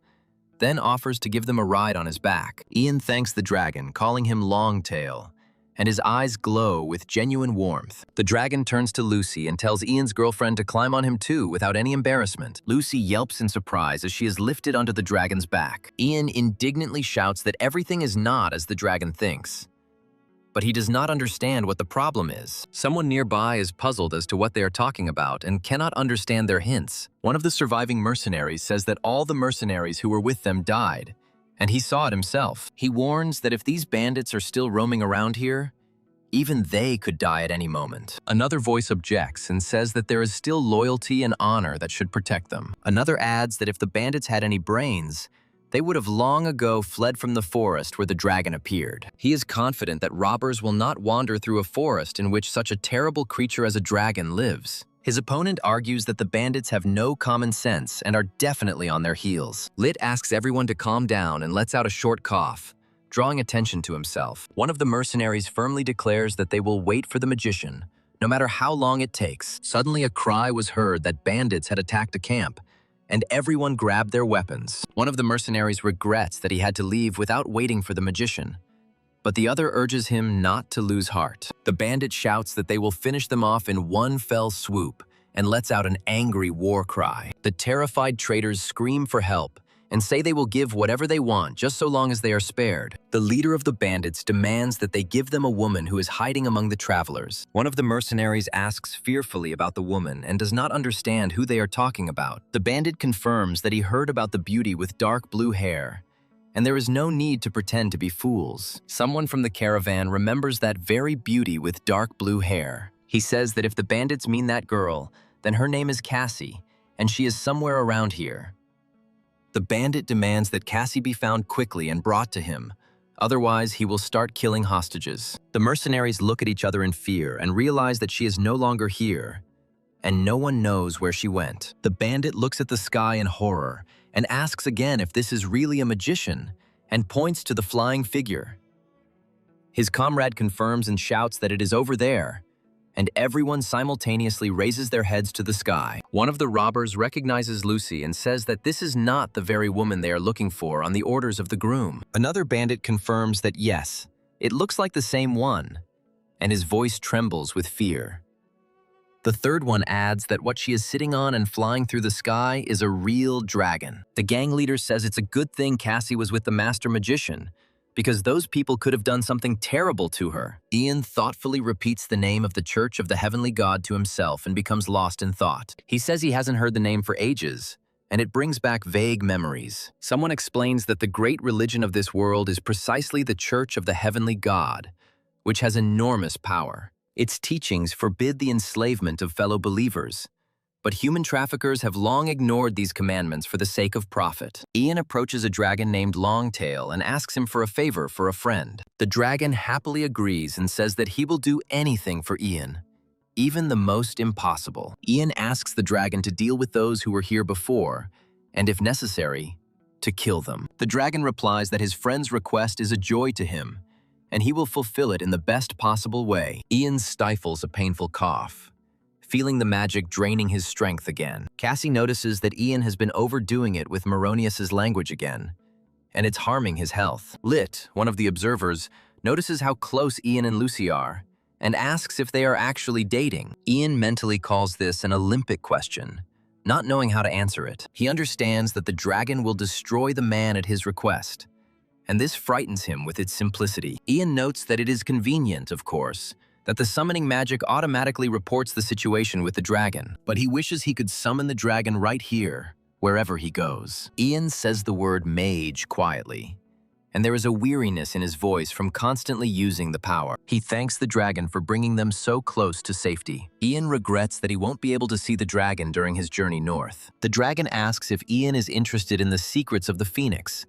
Speaker 1: then offers to give them a ride on his back. Ian thanks the dragon, calling him Longtail, and his eyes glow with genuine warmth. The dragon turns to Lucy and tells Ian's girlfriend to climb on him too without any embarrassment. Lucy yelps in surprise as she is lifted onto the dragon's back. Ian indignantly shouts that everything is not as the dragon thinks, but he does not understand what the problem is. Someone nearby is puzzled as to what they are talking about and cannot understand their hints. One of the surviving mercenaries says that all the mercenaries who were with them died, and he saw it himself. He warns that if these bandits are still roaming around here, even they could die at any moment. Another voice objects and says that there is still loyalty and honor that should protect them. Another adds that if the bandits had any brains, they would have long ago fled from the forest where the dragon appeared. He is confident that robbers will not wander through a forest in which such a terrible creature as a dragon lives. His opponent argues that the bandits have no common sense and are definitely on their heels. Lit asks everyone to calm down and lets out a short cough, drawing attention to himself. One of the mercenaries firmly declares that they will wait for the magician, no matter how long it takes. Suddenly a cry was heard that bandits had attacked a camp, and everyone grabbed their weapons. One of the mercenaries regrets that he had to leave without waiting for the magician, but the other urges him not to lose heart. The bandit shouts that they will finish them off in one fell swoop and lets out an angry war cry. The terrified traders scream for help and say they will give whatever they want just so long as they are spared. The leader of the bandits demands that they give them a woman who is hiding among the travelers. One of the mercenaries asks fearfully about the woman and does not understand who they are talking about. The bandit confirms that he heard about the beauty with dark blue hair, and there is no need to pretend to be fools. Someone from the caravan remembers that very beauty with dark blue hair. He says that if the bandits mean that girl, then her name is Cassie, and she is somewhere around here. The bandit demands that Cassie be found quickly and brought to him, otherwise he will start killing hostages. The mercenaries look at each other in fear and realize that she is no longer here, and no one knows where she went. The bandit looks at the sky in horror and asks again if this is really a magician, and points to the flying figure. His comrade confirms and shouts that it is over there, and everyone simultaneously raises their heads to the sky. One of the robbers recognizes Lucy and says that this is not the very woman they are looking for on the orders of the groom. Another bandit confirms that yes, it looks like the same one, and his voice trembles with fear. The third one adds that what she is sitting on and flying through the sky is a real dragon. The gang leader says it's a good thing Cassie was with the master magician, because those people could have done something terrible to her. Ian thoughtfully repeats the name of the Church of the Heavenly God to himself and becomes lost in thought. He says he hasn't heard the name for ages, and it brings back vague memories. Someone explains that the great religion of this world is precisely the Church of the Heavenly God, which has enormous power. Its teachings forbid the enslavement of fellow believers, but human traffickers have long ignored these commandments for the sake of profit. Ian approaches a dragon named Longtail and asks him for a favor for a friend. The dragon happily agrees and says that he will do anything for Ian, even the most impossible. Ian asks the dragon to deal with those who were here before, and if necessary, to kill them. The dragon replies that his friend's request is a joy to him, and he will fulfill it in the best possible way. Ian stifles a painful cough, feeling the magic draining his strength again. Cassie notices that Ian has been overdoing it with Moronius's language again, and it's harming his health. Lit, one of the observers, notices how close Ian and Lucy are, and asks if they are actually dating. Ian mentally calls this an Olympic question, not knowing how to answer it. He understands that the dragon will destroy the man at his request, and this frightens him with its simplicity. Ian notes that it is convenient, of course, that the summoning magic automatically reports the situation with the dragon, but he wishes he could summon the dragon right here, wherever he goes. Ian says the word mage quietly, and there is a weariness in his voice from constantly using the power. He thanks the dragon for bringing them so close to safety. Ian regrets that he won't be able to see the dragon during his journey north. The dragon asks if Ian is interested in the secrets of the phoenix,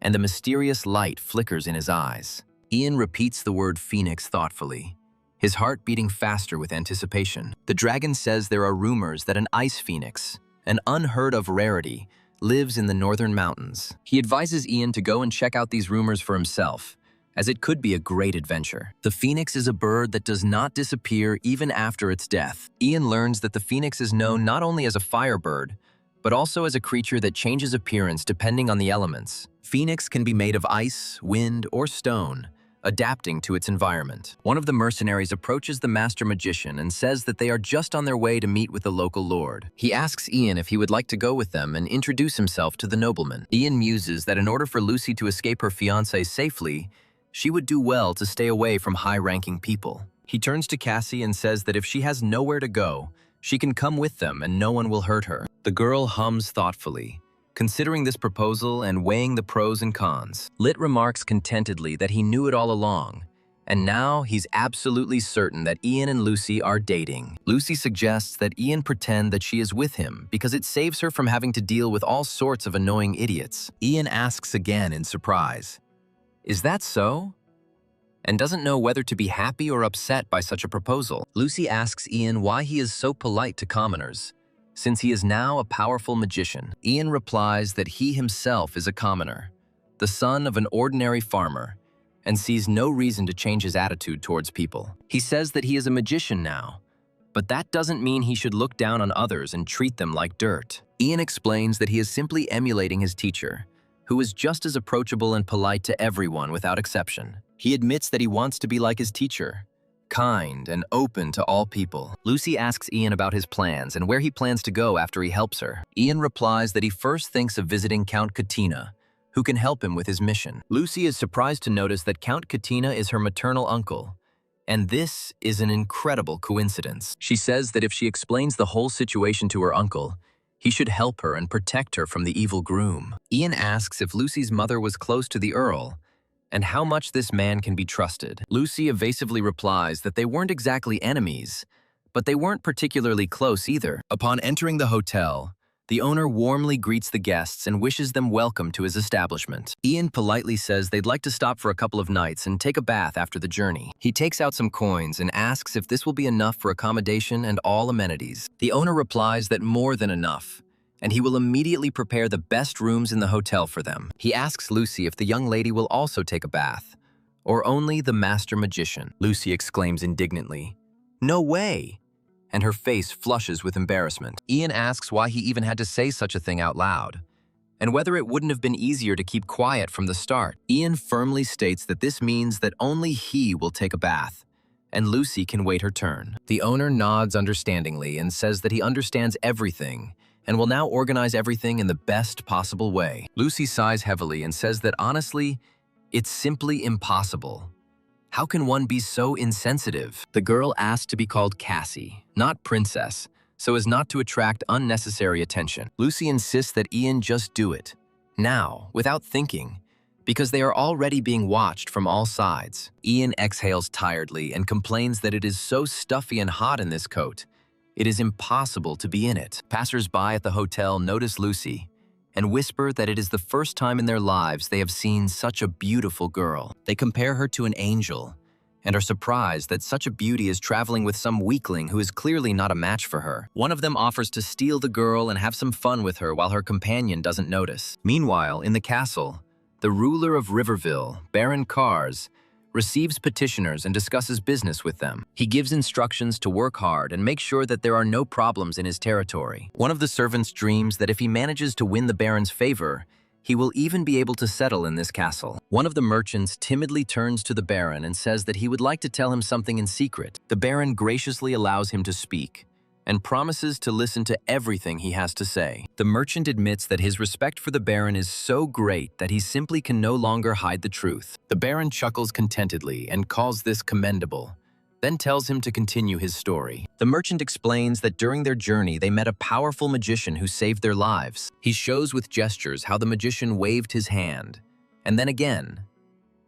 Speaker 1: and the mysterious light flickers in his eyes. Ian repeats the word phoenix thoughtfully, his heart beating faster with anticipation. The dragon says there are rumors that an ice phoenix, an unheard-of rarity, lives in the northern mountains. He advises Ian to go and check out these rumors for himself, as it could be a great adventure. The phoenix is a bird that does not disappear even after its death. Ian learns that the phoenix is known not only as a firebird, but also as a creature that changes appearance depending on the elements. Phoenix can be made of ice, wind, or stone, adapting to its environment. One of the mercenaries approaches the master magician and says that they are just on their way to meet with the local lord. He asks Ian if he would like to go with them and introduce himself to the nobleman. Ian muses that in order for Lucy to escape her fiancé safely, she would do well to stay away from high-ranking people. He turns to Cassie and says that if she has nowhere to go, she can come with them and no one will hurt her. The girl hums thoughtfully, considering this proposal and weighing the pros and cons. Lit remarks contentedly that he knew it all along, and now he's absolutely certain that Ian and Lucy are dating. Lucy suggests that Ian pretend that she is with him because it saves her from having to deal with all sorts of annoying idiots. Ian asks again in surprise, "Is that so?" and doesn't know whether to be happy or upset by such a proposal. Lucy asks Ian why he is so polite to commoners, since he is now a powerful magician. Ian replies that he himself is a commoner, the son of an ordinary farmer, and sees no reason to change his attitude towards people. He says that he is a magician now, but that doesn't mean he should look down on others and treat them like dirt. Ian explains that he is simply emulating his teacher, who is just as approachable and polite to everyone without exception. He admits that he wants to be like his teacher, kind and open to all people. Lucy asks Ian about his plans and where he plans to go after he helps her. Ian replies that he first thinks of visiting Count Katina, who can help him with his mission. Lucy is surprised to notice that Count Katina is her maternal uncle, and this is an incredible coincidence. She says that if she explains the whole situation to her uncle, he should help her and protect her from the evil groom. Ian asks if Lucy's mother was close to the Earl, and how much this man can be trusted. Lucy evasively replies that they weren't exactly enemies, but they weren't particularly close either. Upon entering the hotel, the owner warmly greets the guests and wishes them welcome to his establishment. Ian politely says they'd like to stop for a couple of nights and take a bath after the journey. He takes out some coins and asks if this will be enough for accommodation and all amenities. The owner replies that more than enough, and he will immediately prepare the best rooms in the hotel for them. He asks Lucy if the young lady will also take a bath, or only the master magician. Lucy exclaims indignantly, "No way!" and her face flushes with embarrassment. Ian asks why he even had to say such a thing out loud, and whether it wouldn't have been easier to keep quiet from the start. Ian firmly states that this means that only he will take a bath, and Lucy can wait her turn. The owner nods understandingly and says that he understands everything and will now organize everything in the best possible way. Lucy sighs heavily and says that honestly, it's simply impossible. How can one be so insensitive? The girl asks to be called Cassie, not Princess, so as not to attract unnecessary attention. Lucy insists that Ian just do it, now, without thinking, because they are already being watched from all sides. Ian exhales tiredly and complains that it is so stuffy and hot in this coat. It is impossible to be in it. Passers-by at the hotel notice Lucy and whisper that it is the first time in their lives they have seen such a beautiful girl. They compare her to an angel and are surprised that such a beauty is traveling with some weakling who is clearly not a match for her. One of them offers to steal the girl and have some fun with her while her companion doesn't notice. Meanwhile, in the castle, the ruler of Riverville, Baron Cars, receives petitioners and discusses business with them. He gives instructions to work hard and make sure that there are no problems in his territory. One of the servants dreams that if he manages to win the Baron's favor, he will even be able to settle in this castle. One of the merchants timidly turns to the Baron and says that he would like to tell him something in secret. The Baron graciously allows him to speak and promises to listen to everything he has to say. The merchant admits that his respect for the Baron is so great that he simply can no longer hide the truth. The Baron chuckles contentedly and calls this commendable, then tells him to continue his story. The merchant explains that during their journey they met a powerful magician who saved their lives. He shows with gestures how the magician waved his hand, and then again,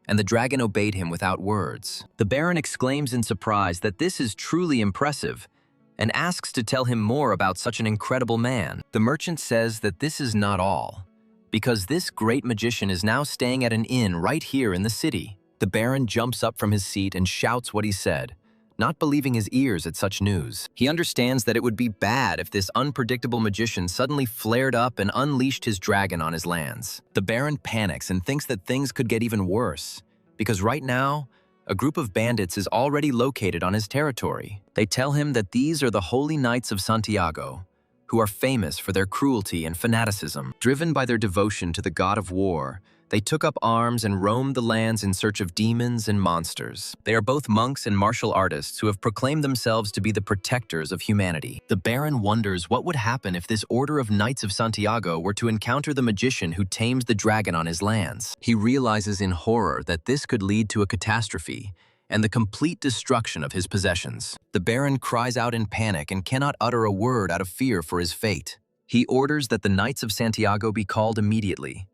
Speaker 1: and the dragon obeyed him without words. The Baron exclaims in surprise that this is truly impressive, and asks to tell him more about such an incredible man. The merchant says that this is not all, because this great magician is now staying at an inn right here in the city. The Baron jumps up from his seat and shouts what he said, not believing his ears at such news. He understands that it would be bad if this unpredictable magician suddenly flared up and unleashed his dragon on his lands. The Baron panics and thinks that things could get even worse, because right now, a group of bandits is already located on his territory. They tell him that these are the Holy Knights of Santiago, who are famous for their cruelty and fanaticism. Driven by their devotion to the god of war, they took up arms and roamed the lands in search of demons and monsters. They are both monks and martial artists who have proclaimed themselves to be the protectors of humanity. The Baron wonders what would happen if this order of Knights of Santiago were to encounter the magician who tamed the dragon on his lands. He realizes in horror that this could lead to a catastrophe and the complete destruction of his possessions. The Baron cries out in panic and cannot utter a word out of fear for his fate. He orders that the Knights of Santiago be called immediately,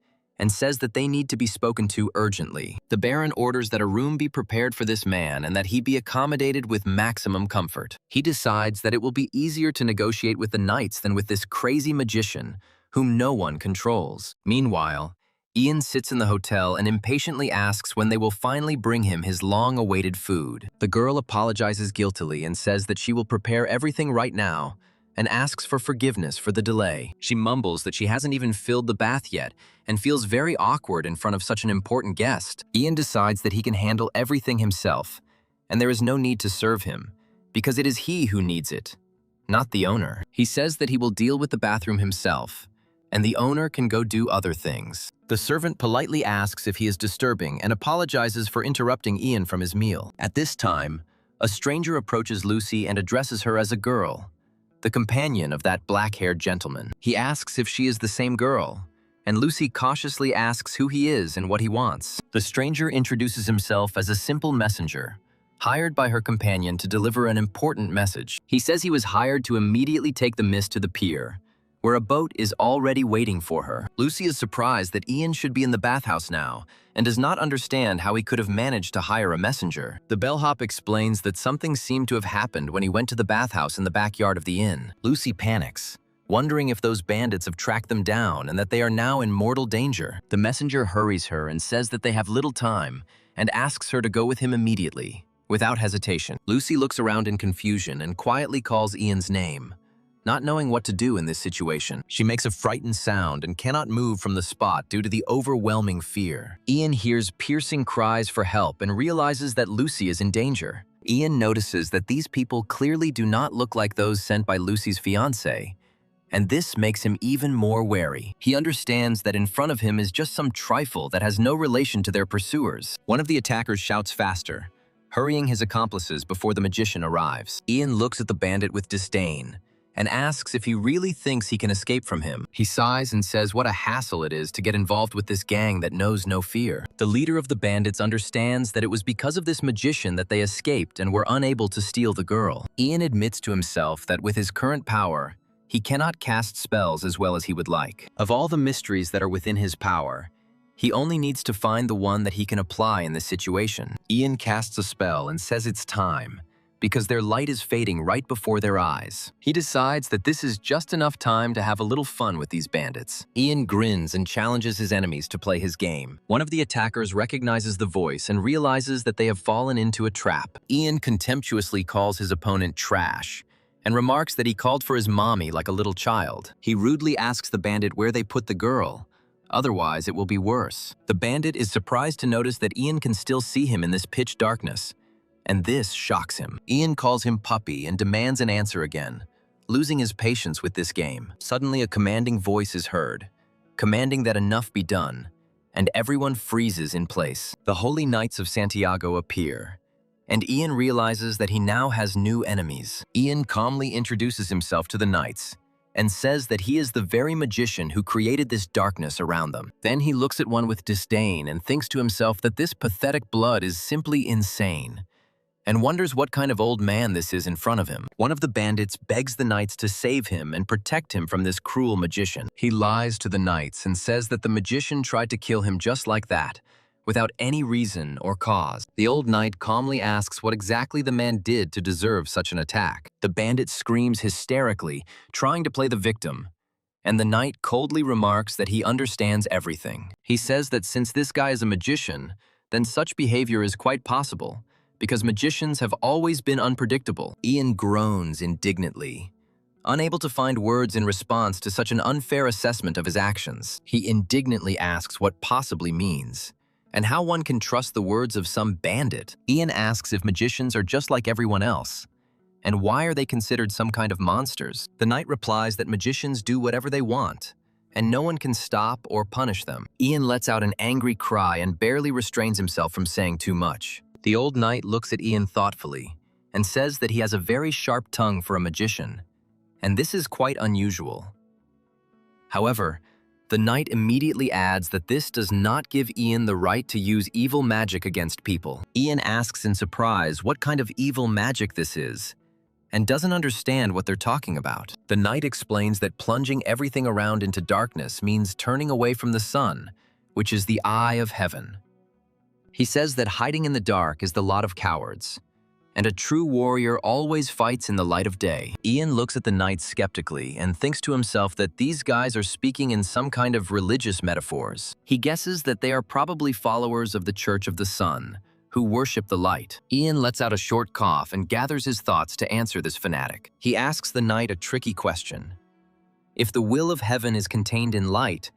Speaker 1: and says that they need to be spoken to urgently. The Baron orders that a room be prepared for this man and that he be accommodated with maximum comfort. He decides that it will be easier to negotiate with the knights than with this crazy magician, whom no one controls. Meanwhile, Ian sits in the hotel and impatiently asks when they will finally bring him his long-awaited food. The girl apologizes guiltily and says that she will prepare everything right now, and asks for forgiveness for the delay. She mumbles that she hasn't even filled the bath yet and feels very awkward in front of such an important guest. Ian decides that he can handle everything himself, and there is no need to serve him, because it is he who needs it, not the owner. He says that he will deal with the bathroom himself, and the owner can go do other things. The servant politely asks if he is disturbing and apologizes for interrupting Ian from his meal. At this time, a stranger approaches Lucy and addresses her as a girl, the companion of that black-haired gentleman. He asks if she is the same girl, and Lucy cautiously asks who he is and what he wants. The stranger introduces himself as a simple messenger, hired by her companion to deliver an important message. He says he was hired to immediately take the miss to the pier, where a boat is already waiting for her. Lucy is surprised that Ian should be in the bathhouse now and does not understand how he could have managed to hire a messenger. The bellhop explains that something seemed to have happened when he went to the bathhouse in the backyard of the inn. Lucy panics, wondering if those bandits have tracked them down and that they are now in mortal danger. The messenger hurries her and says that they have little time and asks her to go with him immediately. Without hesitation, Lucy looks around in confusion and quietly calls Ian's name. Not knowing what to do in this situation, she makes a frightened sound and cannot move from the spot due to the overwhelming fear. Ian hears piercing cries for help and realizes that Lucy is in danger. Ian notices that these people clearly do not look like those sent by Lucy's fiancé, and this makes him even more wary. He understands that in front of him is just some trifle that has no relation to their pursuers. One of the attackers shouts faster, hurrying his accomplices before the magician arrives. Ian looks at the bandit with disdain and asks if he really thinks he can escape from him. He sighs and says what a hassle it is to get involved with this gang that knows no fear. The leader of the bandits understands that it was because of this magician that they escaped and were unable to steal the girl. Ian admits to himself that with his current power, he cannot cast spells as well as he would like. Of all the mysteries that are within his power, he only needs to find the one that he can apply in this situation. Ian casts a spell and says it's time, because their light is fading right before their eyes. He decides that this is just enough time to have a little fun with these bandits. Ian grins and challenges his enemies to play his game. One of the attackers recognizes the voice and realizes that they have fallen into a trap. Ian contemptuously calls his opponent trash and remarks that he called for his mommy like a little child. He rudely asks the bandit where they put the girl. Otherwise, it will be worse. The bandit is surprised to notice that Ian can still see him in this pitch darkness, and this shocks him. Ian calls him puppy and demands an answer again, losing his patience with this game. Suddenly, a commanding voice is heard, commanding that enough be done, and everyone freezes in place. The Holy Knights of Santiago appear, and Ian realizes that he now has new enemies. Ian calmly introduces himself to the knights and says that he is the very magician who created this darkness around them. Then he looks at one with disdain and thinks to himself that this pathetic blood is simply insane, and wonders what kind of old man this is in front of him. One of the bandits begs the knights to save him and protect him from this cruel magician. He lies to the knights and says that the magician tried to kill him just like that, without any reason or cause. The old knight calmly asks what exactly the man did to deserve such an attack. The bandit screams hysterically, trying to play the victim, and the knight coldly remarks that he understands everything. He says that since this guy is a magician, then such behavior is quite possible, because magicians have always been unpredictable. Ian groans indignantly, unable to find words in response to such an unfair assessment of his actions. He indignantly asks what possibly means, and how one can trust the words of some bandit. Ian asks if magicians are just like everyone else, and why are they considered some kind of monsters? The knight replies that magicians do whatever they want, and no one can stop or punish them. Ian lets out an angry cry and barely restrains himself from saying too much. The old knight looks at Ian thoughtfully and says that he has a very sharp tongue for a magician, and this is quite unusual. However, the knight immediately adds that this does not give Ian the right to use evil magic against people. Ian asks in surprise what kind of evil magic this is, and doesn't understand what they're talking about. The knight explains that plunging everything around into darkness means turning away from the sun, which is the eye of heaven. He says that hiding in the dark is the lot of cowards, and a true warrior always fights in the light of day. Ian looks at the knights skeptically and thinks to himself that these guys are speaking in some kind of religious metaphors. He guesses that they are probably followers of the Church of the Sun, who worship the light. Ian lets out a short cough and gathers his thoughts to answer this fanatic. He asks the knight a tricky question. If the will of heaven is contained in light,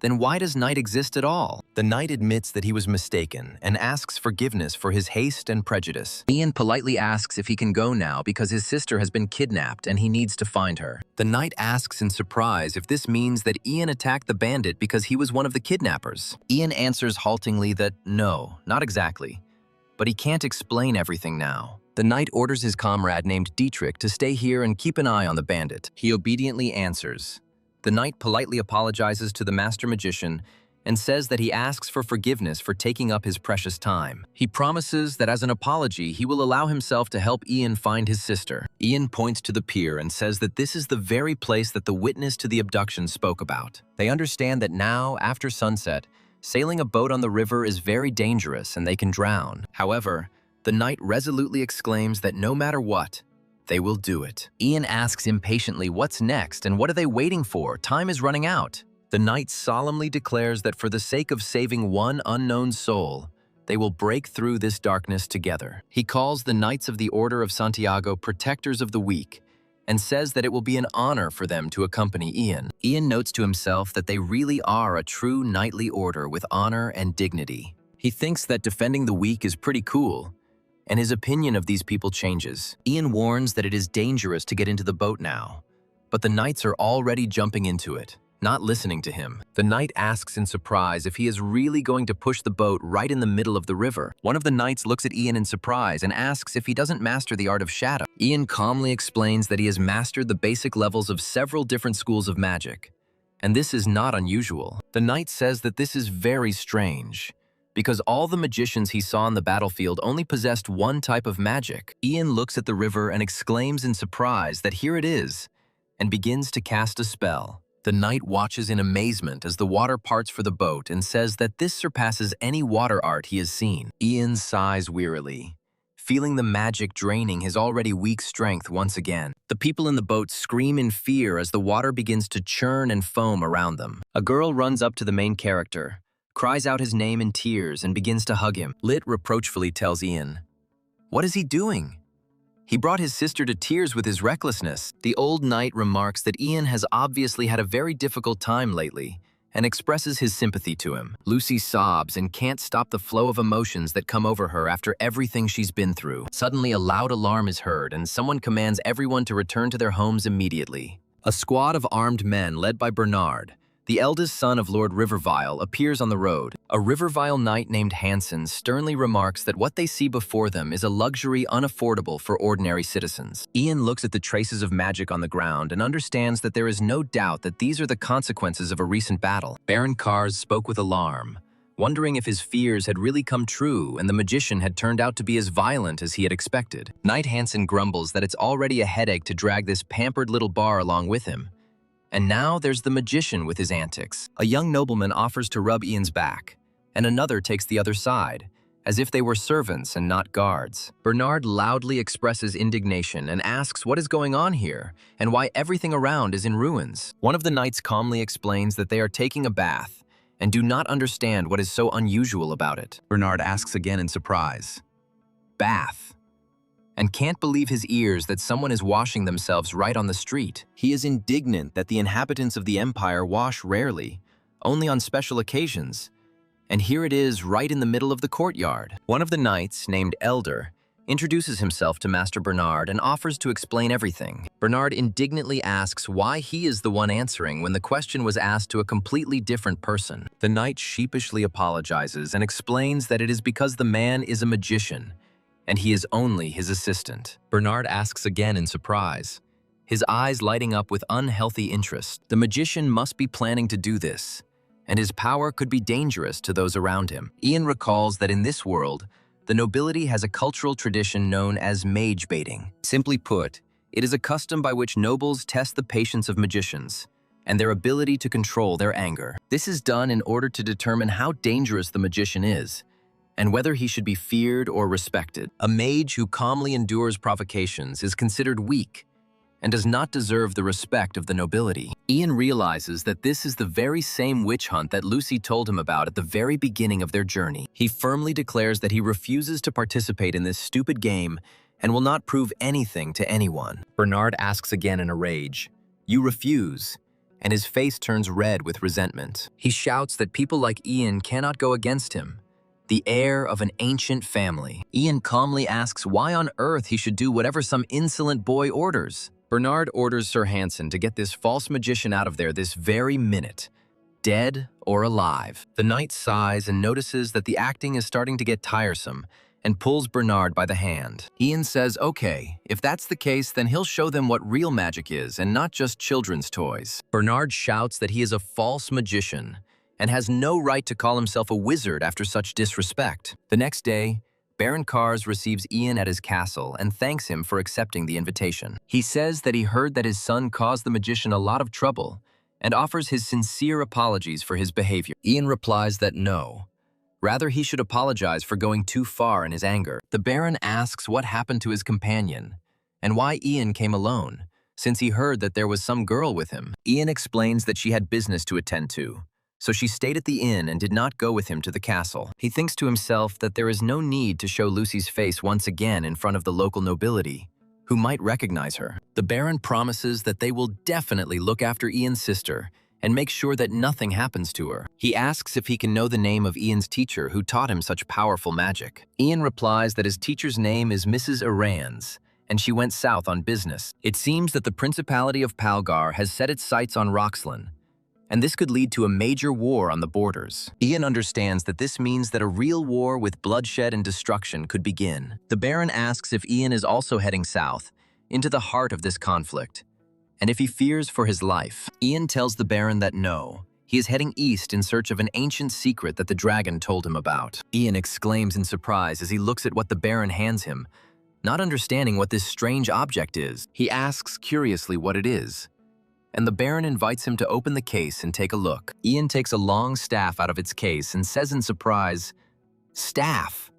Speaker 1: Then why does Knight exist at all? The knight admits that he was mistaken and asks forgiveness for his haste and prejudice. Ian politely asks if he can go now because his sister has been kidnapped and he needs to find her. The knight asks in surprise if this means that Ian attacked the bandit because he was one of the kidnappers. Ian answers haltingly that no, not exactly, but he can't explain everything now. The knight orders his comrade named Dietrich to stay here and keep an eye on the bandit. He obediently answers. The knight politely apologizes to the master magician and says that he asks for forgiveness for taking up his precious time. He promises that as an apology, he will allow himself to help Ian find his sister. Ian points to the pier and says that this is the very place that the witness to the abduction spoke about. They understand that now, after sunset, sailing a boat on the river is very dangerous and they can drown. However, the knight resolutely exclaims that no matter what, they will do it. Ian asks impatiently what's next and what are they waiting for? Time is running out. The knight solemnly declares that for the sake of saving one unknown soul, they will break through this darkness together. He calls the Knights of the Order of Santiago protectors of the weak and says that it will be an honor for them to accompany Ian. Ian notes to himself that they really are a true knightly order with honor and dignity. He thinks that defending the weak is pretty cool, and his opinion of these people changes. Ian warns that it is dangerous to get into the boat now, but the knights are already jumping into it, not listening to him. The knight asks in surprise if he is really going to push the boat right in the middle of the river. One of the knights looks at Ian in surprise and asks if he doesn't master the art of shadow. Ian calmly explains that he has mastered the basic levels of several different schools of magic, and this is not unusual. The knight says that this is very strange, because all the magicians he saw on the battlefield only possessed one type of magic. Ian looks at the river and exclaims in surprise that here it is, and begins to cast a spell. The knight watches in amazement as the water parts for the boat and says that this surpasses any water art he has seen. Ian sighs wearily, feeling the magic draining his already weak strength once again. The people in the boat scream in fear as the water begins to churn and foam around them. A girl runs up to the main character, cries out his name in tears, and begins to hug him. Lit reproachfully tells Ian, "What is he doing? He brought his sister to tears with his recklessness." The old knight remarks that Ian has obviously had a very difficult time lately and expresses his sympathy to him. Lucy sobs and can't stop the flow of emotions that come over her after everything she's been through. Suddenly, a loud alarm is heard and someone commands everyone to return to their homes immediately. A squad of armed men led by Bernard, the eldest son of Lord Rivervile, appears on the road. A Rivervile knight named Hansen sternly remarks that what they see before them is a luxury unaffordable for ordinary citizens. Ian looks at the traces of magic on the ground and understands that there is no doubt that these are the consequences of a recent battle. Baron Kars spoke with alarm, wondering if his fears had really come true and the magician had turned out to be as violent as he had expected. Knight Hansen grumbles that it's already a headache to drag this pampered little bar along with him. And now there's the magician with his antics. A young nobleman offers to rub Ian's back, and another takes the other side, as if they were servants and not guards. Bernard loudly expresses indignation and asks what is going on here and why everything around is in ruins. One of the knights calmly explains that they are taking a bath and do not understand what is so unusual about it. Bernard asks again in surprise, "Bath?" and can't believe his ears that someone is washing themselves right on the street. He is indignant that the inhabitants of the empire wash rarely, only on special occasions, and here it is right in the middle of the courtyard. One of the knights, named Elder, introduces himself to Master Bernard and offers to explain everything. Bernard indignantly asks why he is the one answering when the question was asked to a completely different person. The knight sheepishly apologizes and explains that it is because the man is a magician, and he is only his assistant. Bernard asks again in surprise, his eyes lighting up with unhealthy interest. The magician must be planning to do this, and his power could be dangerous to those around him. Ian recalls that in this world, the nobility has a cultural tradition known as mage baiting. Simply put, it is a custom by which nobles test the patience of magicians and their ability to control their anger. This is done in order to determine how dangerous the magician is, and whether he should be feared or respected. A mage who calmly endures provocations is considered weak and does not deserve the respect of the nobility. Ian realizes that this is the very same witch hunt that Lucy told him about at the very beginning of their journey. He firmly declares that he refuses to participate in this stupid game and will not prove anything to anyone. Bernard asks again in a rage, "You refuse, and his face turns red with resentment. He shouts that people like Ian cannot go against him, the heir of an ancient family. Ian calmly asks why on earth he should do whatever some insolent boy orders. Bernard orders Sir Hansen to get this false magician out of there this very minute, dead or alive. The knight sighs and notices that the acting is starting to get tiresome and pulls Bernard by the hand. Ian says, okay, if that's the case, then he'll show them what real magic is and not just children's toys. Bernard shouts that he is a false magician and has no right to call himself a wizard after such disrespect. The next day, Baron Kars receives Ian at his castle and thanks him for accepting the invitation. He says that he heard that his son caused the magician a lot of trouble and offers his sincere apologies for his behavior. Ian replies that no. Rather, he should apologize for going too far in his anger. The Baron asks what happened to his companion and why Ian came alone, since he heard that there was some girl with him. Ian explains that she had business to attend to, so she stayed at the inn and did not go with him to the castle. He thinks to himself that there is no need to show Lucy's face once again in front of the local nobility, who might recognize her. The Baron promises that they will definitely look after Ian's sister and make sure that nothing happens to her. He asks if he can know the name of Ian's teacher who taught him such powerful magic. Ian replies that his teacher's name is Mrs. Arans, and she went south on business. It seems that the Principality of Palgar has set its sights on Roxlin, and this could lead to a major war on the borders. Ian understands that this means that a real war with bloodshed and destruction could begin. The Baron asks if Ian is also heading south, into the heart of this conflict, and if he fears for his life. Ian tells the Baron that no, he is heading east in search of an ancient secret that the dragon told him about. Ian exclaims in surprise as he looks at what the Baron hands him, not understanding what this strange object is. He asks curiously what it is, and the Baron invites him to open the case and take a look. Ian takes a long staff out of its case and says in surprise, "Staff,"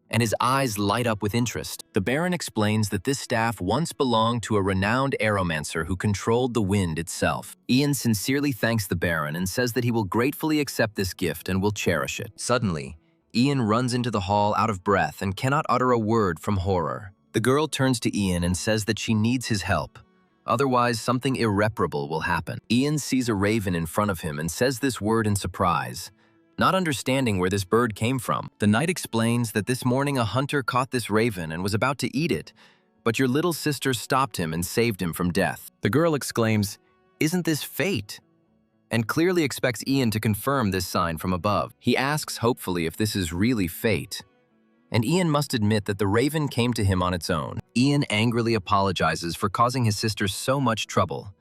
Speaker 1: and his eyes light up with interest. The Baron explains that this staff once belonged to a renowned aeromancer who controlled the wind itself. Ian sincerely thanks the Baron and says that he will gratefully accept this gift and will cherish it. Suddenly, Ian runs into the hall out of breath and cannot utter a word from horror. The girl turns to Ian and says that she needs his help. Otherwise, something irreparable will happen. Ian sees a raven in front of him and says this word in surprise, not understanding where this bird came from. The knight explains that this morning a hunter caught this raven and was about to eat it, but your little sister stopped him and saved him from death. The girl exclaims, "Isn't this fate?" and clearly expects Ian to confirm this sign from above. He asks hopefully if this is really fate, and Ian must admit that the raven came to him on its own. Ian angrily apologizes for causing his sister so much trouble,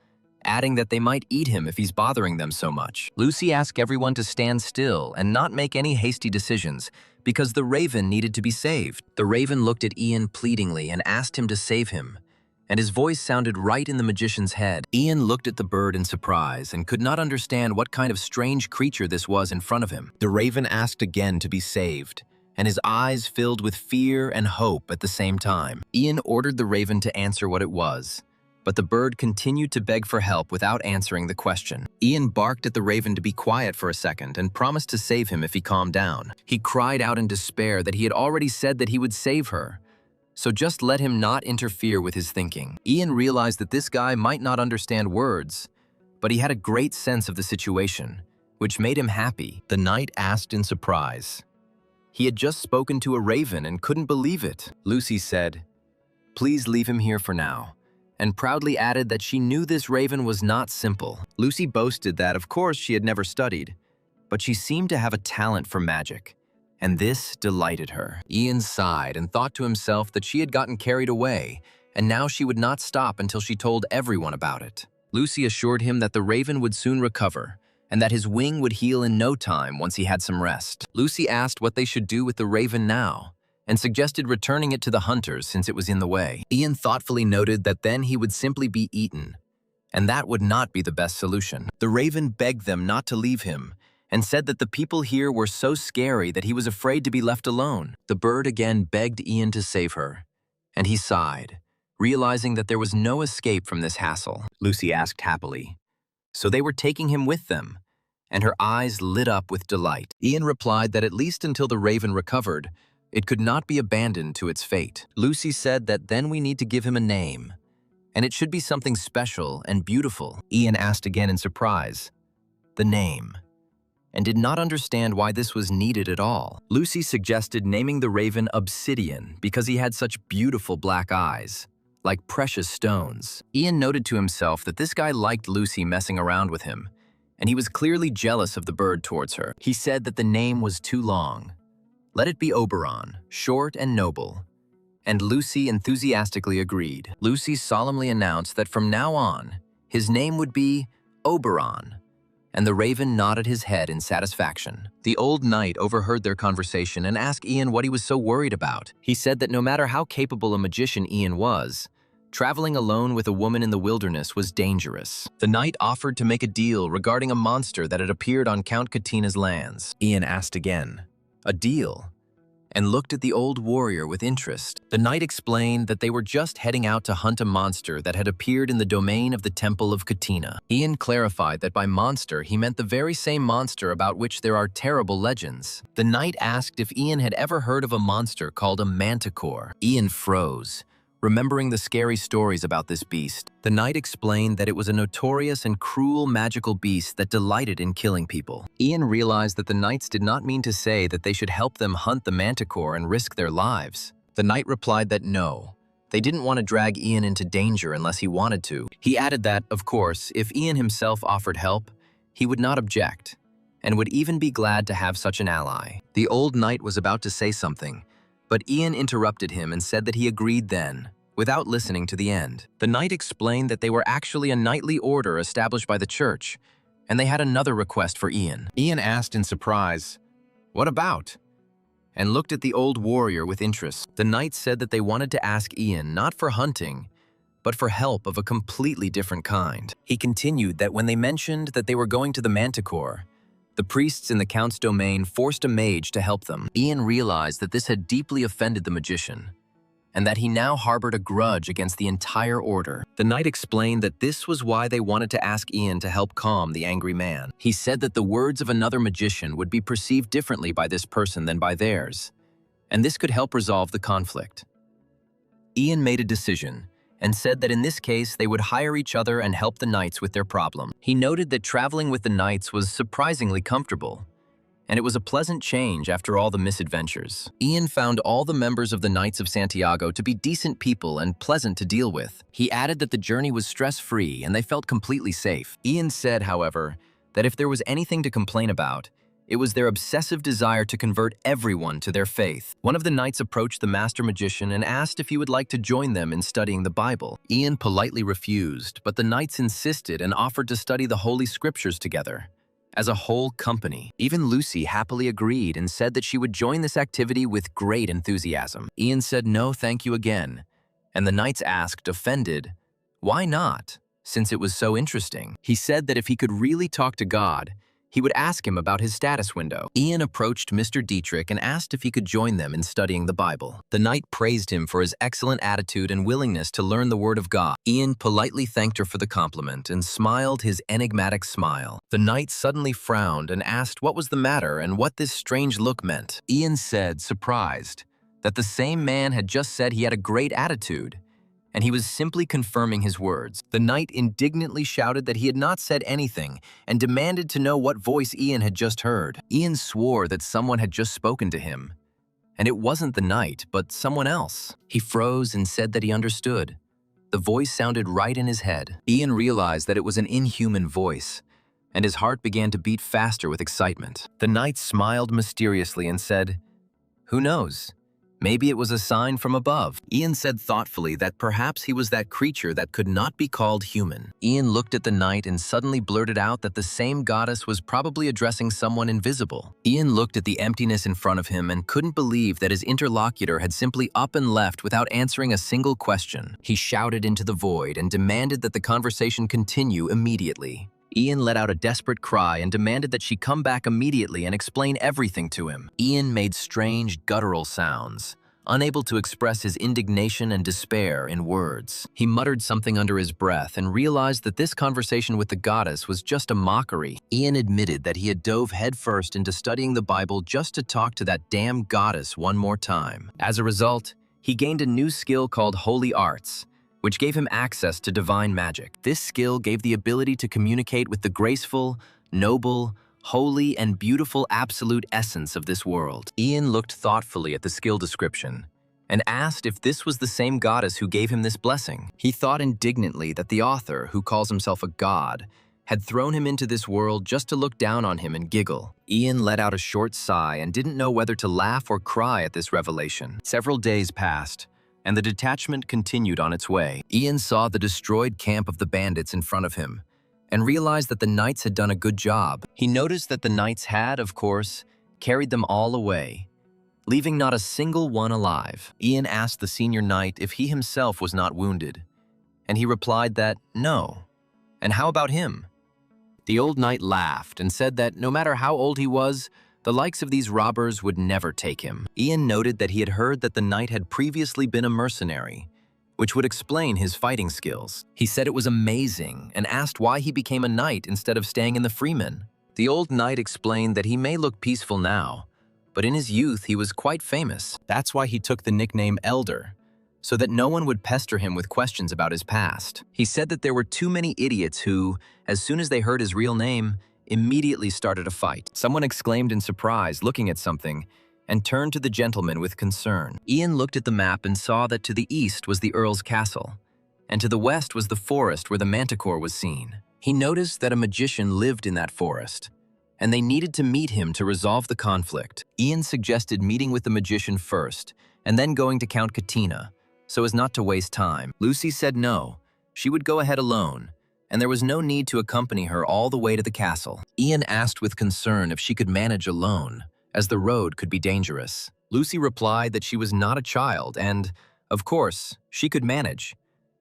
Speaker 1: adding that they might eat him if he's bothering them so much. Lucy asks everyone to stand still and not make any hasty decisions because the raven needed to be saved. The raven looked at Ian pleadingly and asked him to save him, and his voice sounded right in the magician's head. Ian looked at the bird in surprise and could not understand what kind of strange creature this was in front of him. The raven asked again to be saved, and his eyes filled with fear and hope at the same time. Ian ordered the raven to answer what it was, but the bird continued to beg for help without answering the question. Ian barked at the raven to be quiet for a second and promised to save him if he calmed down. He cried out in despair that he had already said that he would save her, so just let him not interfere with his thinking. Ian realized that this guy might not understand words, but he had a great sense of the situation, which made him happy. The knight asked in surprise. He had just spoken to a raven and couldn't believe it. Lucy said, "Please leave him here for now," and proudly added that she knew this raven was not simple. Lucy boasted that, of course, she had never studied, but she seemed to have a talent for magic, and this delighted her. Ian sighed and thought to himself that she had gotten carried away, and now she would not stop until she told everyone about it. Lucy assured him that the raven would soon recover, and that his wing would heal in no time once he had some rest. Lucy asked what they should do with the raven now, and suggested returning it to the hunters since it was in the way. Ian thoughtfully noted that then he would simply be eaten, and that would not be the best solution. The raven begged them not to leave him, and said that the people here were so scary that he was afraid to be left alone. The bird again begged Ian to save her, and he sighed, realizing that there was no escape from this hassle. Lucy asked happily, "So they were taking him with them?" and her eyes lit up with delight. Ian replied that at least until the raven recovered, it could not be abandoned to its fate. Lucy said that then we need to give him a name, And it should be something special and beautiful. Ian asked again in surprise. The name. And did not understand why this was needed at all. Lucy suggested naming the raven Obsidian because he had such beautiful black eyes, like precious stones. Ian noted to himself that this guy liked Lucy messing around with him, and he was clearly jealous of the bird towards her. He said that the name was too long. Let it be Oberon, short and noble. And Lucy enthusiastically agreed. Lucy solemnly announced that from now on, his name would be Oberon, and the raven nodded his head in satisfaction. The old knight overheard their conversation and asked Ian what he was so worried about. He said that no matter how capable a magician Ian was, traveling alone with a woman in the wilderness was dangerous. The knight offered to make a deal regarding a monster that had appeared on Count Katina's lands. Ian asked again, "A deal?" and looked at the old warrior with interest. The knight explained that they were just heading out to hunt a monster that had appeared in the domain of the Temple of Katina. Ian clarified that by monster he meant the very same monster about which there are terrible legends. The knight asked if Ian had ever heard of a monster called a manticore. Ian froze, remembering the scary stories about this beast. The knight explained that it was a notorious and cruel magical beast that delighted in killing people. Ian realized that the knights did not mean to say that they should help them hunt the manticore and risk their lives. The knight replied that no, they didn't want to drag Ian into danger unless he wanted to. He added that, of course, if Ian himself offered help, he would not object, and would even be glad to have such an ally. The old knight was about to say something, but Ian interrupted him and said that he agreed then, without listening to the end. The knight explained that they were actually a knightly order established by the church, and they had another request for Ian. Ian asked in surprise, "What about?" and looked at the old warrior with interest. The knight said that they wanted to ask Ian not for hunting, but for help of a completely different kind. He continued that when they mentioned that they were going to the manticore, the priests in the Count's domain forced a mage to help them. Ian realized that this had deeply offended the magician, and that he now harbored a grudge against the entire order. The knight explained that this was why they wanted to ask Ian to help calm the angry man. He said that the words of another magician would be perceived differently by this person than by theirs, and this could help resolve the conflict. Ian made a decision, and said that in this case they would hire each other and help the knights with their problem. He noted that traveling with the knights was surprisingly comfortable, and it was a pleasant change after all the misadventures. Ian found all the members of the Knights of Santiago to be decent people and pleasant to deal with. He added that the journey was stress-free and they felt completely safe. Ian said, however, that if there was anything to complain about, it was their obsessive desire to convert everyone to their faith. One of the knights approached the master magician and asked if he would like to join them in studying the Bible. Ian politely refused, but the knights insisted and offered to study the Holy Scriptures together, as a whole company. Even Lucy happily agreed and said that she would join this activity with great enthusiasm. Ian said no thank you again, and the knights asked, offended, why not, since it was so interesting. He said that if he could really talk to God, he would ask him about his status window. Ian approached Mr. Dietrich and asked if he could join them in studying the Bible. The knight praised him for his excellent attitude and willingness to learn the Word of God. Ian politely thanked her for the compliment and smiled his enigmatic smile. The knight suddenly frowned and asked what was the matter and what this strange look meant. Ian said, surprised, that the same man had just said he had a great attitude, and he was simply confirming his words. The knight indignantly shouted that he had not said anything and demanded to know what voice Ian had just heard. Ian swore that someone had just spoken to him, and it wasn't the knight, but someone else. He froze and said that he understood. The voice sounded right in his head. Ian realized that it was an inhuman voice, and his heart began to beat faster with excitement. The knight smiled mysteriously and said, "Who knows? Maybe it was a sign from above." Ian said thoughtfully that perhaps he was that creature that could not be called human. Ian looked at the knight and suddenly blurted out that the same goddess was probably addressing someone invisible. Ian looked at the emptiness in front of him and couldn't believe that his interlocutor had simply up and left without answering a single question. He shouted into the void and demanded that the conversation continue immediately. Ian let out a desperate cry and demanded that she come back immediately and explain everything to him. Ian made strange, guttural sounds, unable to express his indignation and despair in words. He muttered something under his breath and realized that this conversation with the goddess was just a mockery. Ian admitted that he had dove headfirst into studying the Bible just to talk to that damn goddess one more time. As a result, he gained a new skill called Holy Arts, which gave him access to divine magic. This skill gave the ability to communicate with the graceful, noble, holy, and beautiful absolute essence of this world. Ian looked thoughtfully at the skill description and asked if this was the same goddess who gave him this blessing. He thought indignantly that the author, who calls himself a god, had thrown him into this world just to look down on him and giggle. Ian let out a short sigh and didn't know whether to laugh or cry at this revelation. Several days passed, and the detachment continued on its way. Ian saw the destroyed camp of the bandits in front of him and realized that the knights had done a good job. He noticed that the knights had, of course, carried them all away, leaving not a single one alive. Ian asked the senior knight if he himself was not wounded, and he replied that no. And how about him? The old knight laughed and said that no matter how old he was, the likes of these robbers would never take him. Ian noted that he had heard that the knight had previously been a mercenary, which would explain his fighting skills. He said it was amazing and asked why he became a knight instead of staying in the freemen. The old knight explained that he may look peaceful now, but in his youth he was quite famous. That's why he took the nickname Elder, so that no one would pester him with questions about his past. He said that there were too many idiots who, as soon as they heard his real name, immediately started a fight. Someone exclaimed in surprise, looking at something, and turned to the gentleman with concern. Ian looked at the map and saw that to the east was the Earl's castle, and to the west was the forest where the manticore was seen. He noticed that a magician lived in that forest, and they needed to meet him to resolve the conflict. Ian suggested meeting with the magician first, and then going to Count Katina, so as not to waste time. Lucy said no, she would go ahead alone, and there was no need to accompany her all the way to the castle. Ian asked with concern if she could manage alone, as the road could be dangerous. Lucy replied that she was not a child and, of course, she could manage,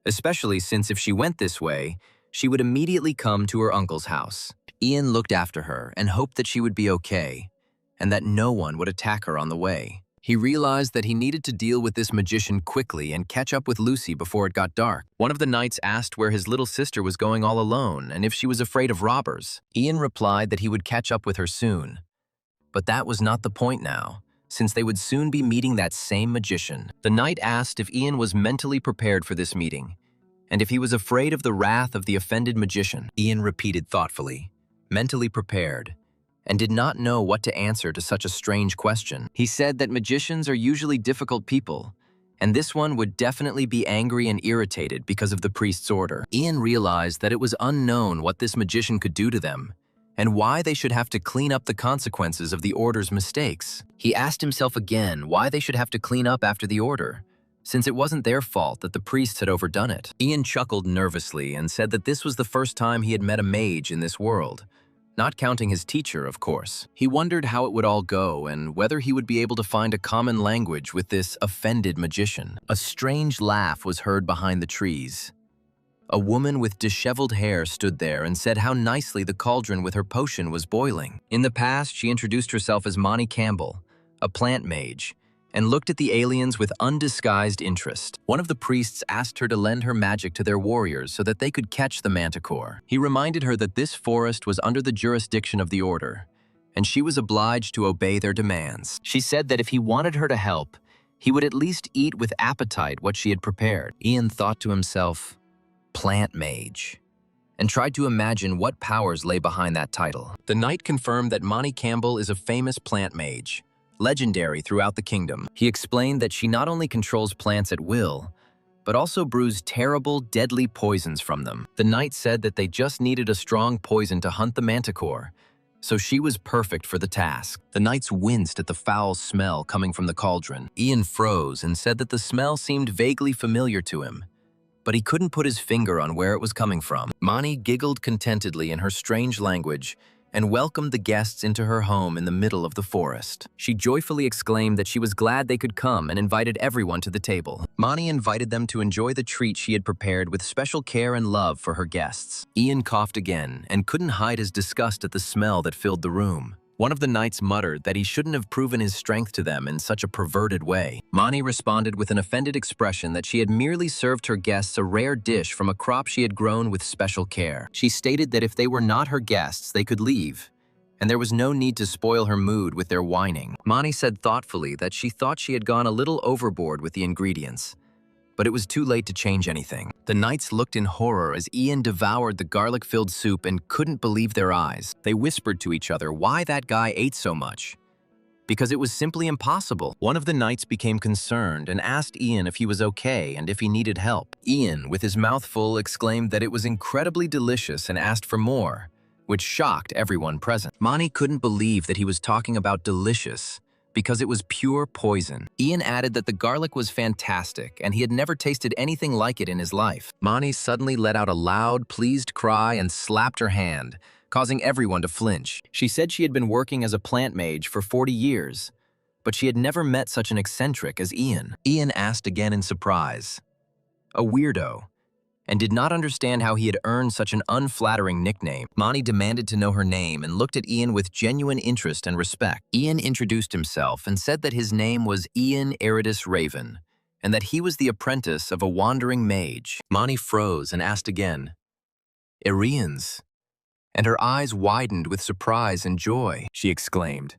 Speaker 1: especially since if she went this way, she would immediately come to her uncle's house. Ian looked after her and hoped that she would be okay, and that no one would attack her on the way. He realized that he needed to deal with this magician quickly and catch up with Lucy before it got dark. One of the knights asked where his little sister was going all alone and if she was afraid of robbers. Ian replied that he would catch up with her soon. But that was not the point now, since they would soon be meeting that same magician. The knight asked if Ian was mentally prepared for this meeting, and if he was afraid of the wrath of the offended magician. Ian repeated thoughtfully, mentally prepared, and did not know what to answer to such a strange question. He said that magicians are usually difficult people, and this one would definitely be angry and irritated because of the priest's order. Ian realized that it was unknown what this magician could do to them, and why they should have to clean up the consequences of the order's mistakes. He asked himself again why they should have to clean up after the order, since it wasn't their fault that the priests had overdone it. Ian chuckled nervously and said that this was the first time he had met a mage in this world, not counting his teacher, of course. He wondered how it would all go and whether he would be able to find a common language with this offended magician. A strange laugh was heard behind the trees. A woman with disheveled hair stood there and said how nicely the cauldron with her potion was boiling. In the past, she introduced herself as Monty Campbell, a plant mage, and looked at the aliens with undisguised interest. One of the priests asked her to lend her magic to their warriors so that they could catch the manticore. He reminded her that this forest was under the jurisdiction of the order, and she was obliged to obey their demands. She said that if he wanted her to help, he would at least eat with appetite what she had prepared. Ian thought to himself, plant mage, and tried to imagine what powers lay behind that title. The knight confirmed that Monty Campbell is a famous plant mage, legendary throughout the kingdom. He explained that she not only controls plants at will, but also brews terrible, deadly poisons from them. The knight said that they just needed a strong poison to hunt the manticore, so she was perfect for the task. The knights winced at the foul smell coming from the cauldron. Ian froze and said that the smell seemed vaguely familiar to him, but he couldn't put his finger on where it was coming from. Mani giggled contentedly in her strange language and welcomed the guests into her home in the middle of the forest. She joyfully exclaimed that she was glad they could come and invited everyone to the table. Mani invited them to enjoy the treat she had prepared with special care and love for her guests. Ian coughed again and couldn't hide his disgust at the smell that filled the room. One of the knights muttered that he shouldn't have proven his strength to them in such a perverted way. Mani responded with an offended expression that she had merely served her guests a rare dish from a crop she had grown with special care. She stated that if they were not her guests, they could leave, and there was no need to spoil her mood with their whining. Mani said thoughtfully that she thought she had gone a little overboard with the ingredients, But it was too late to change anything. The knights looked in horror as Ian devoured the garlic-filled soup and couldn't believe their eyes. They whispered to each other why that guy ate so much. Because it was simply impossible. One of the knights became concerned and asked Ian if he was okay and if he needed help. Ian, with his mouth full, exclaimed that it was incredibly delicious and asked for more, which shocked everyone present. Mani couldn't believe that he was talking about delicious, because it was pure poison. Ian added that the garlic was fantastic and he had never tasted anything like it in his life. Mani suddenly let out a loud, pleased cry and slapped her hand, causing everyone to flinch. She said she had been working as a plant mage for 40 years, but she had never met such an eccentric as Ian. Ian asked again in surprise. A weirdo, and did not understand how he had earned such an unflattering nickname. Mani demanded to know her name and looked at Ian with genuine interest and respect. Ian introduced himself and said that his name was Ian Eridus Raven, and that he was the apprentice of a wandering mage. Mani froze and asked again, Irians? And her eyes widened with surprise and joy. She exclaimed,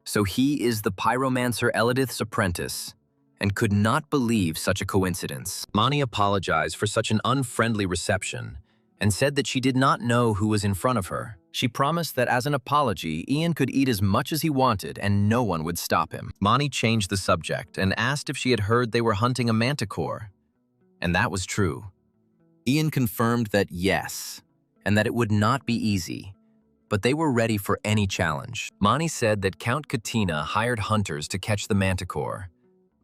Speaker 1: So he is the pyromancer Elidith's apprentice, and could not believe such a coincidence. Mani apologized for such an unfriendly reception and said that she did not know who was in front of her. She promised that as an apology, Ian could eat as much as he wanted and no one would stop him. Mani changed the subject and asked if she had heard they were hunting a manticore. And that was true. Ian confirmed that yes, and that it would not be easy, but they were ready for any challenge. Mani said that Count Katina hired hunters to catch the manticore,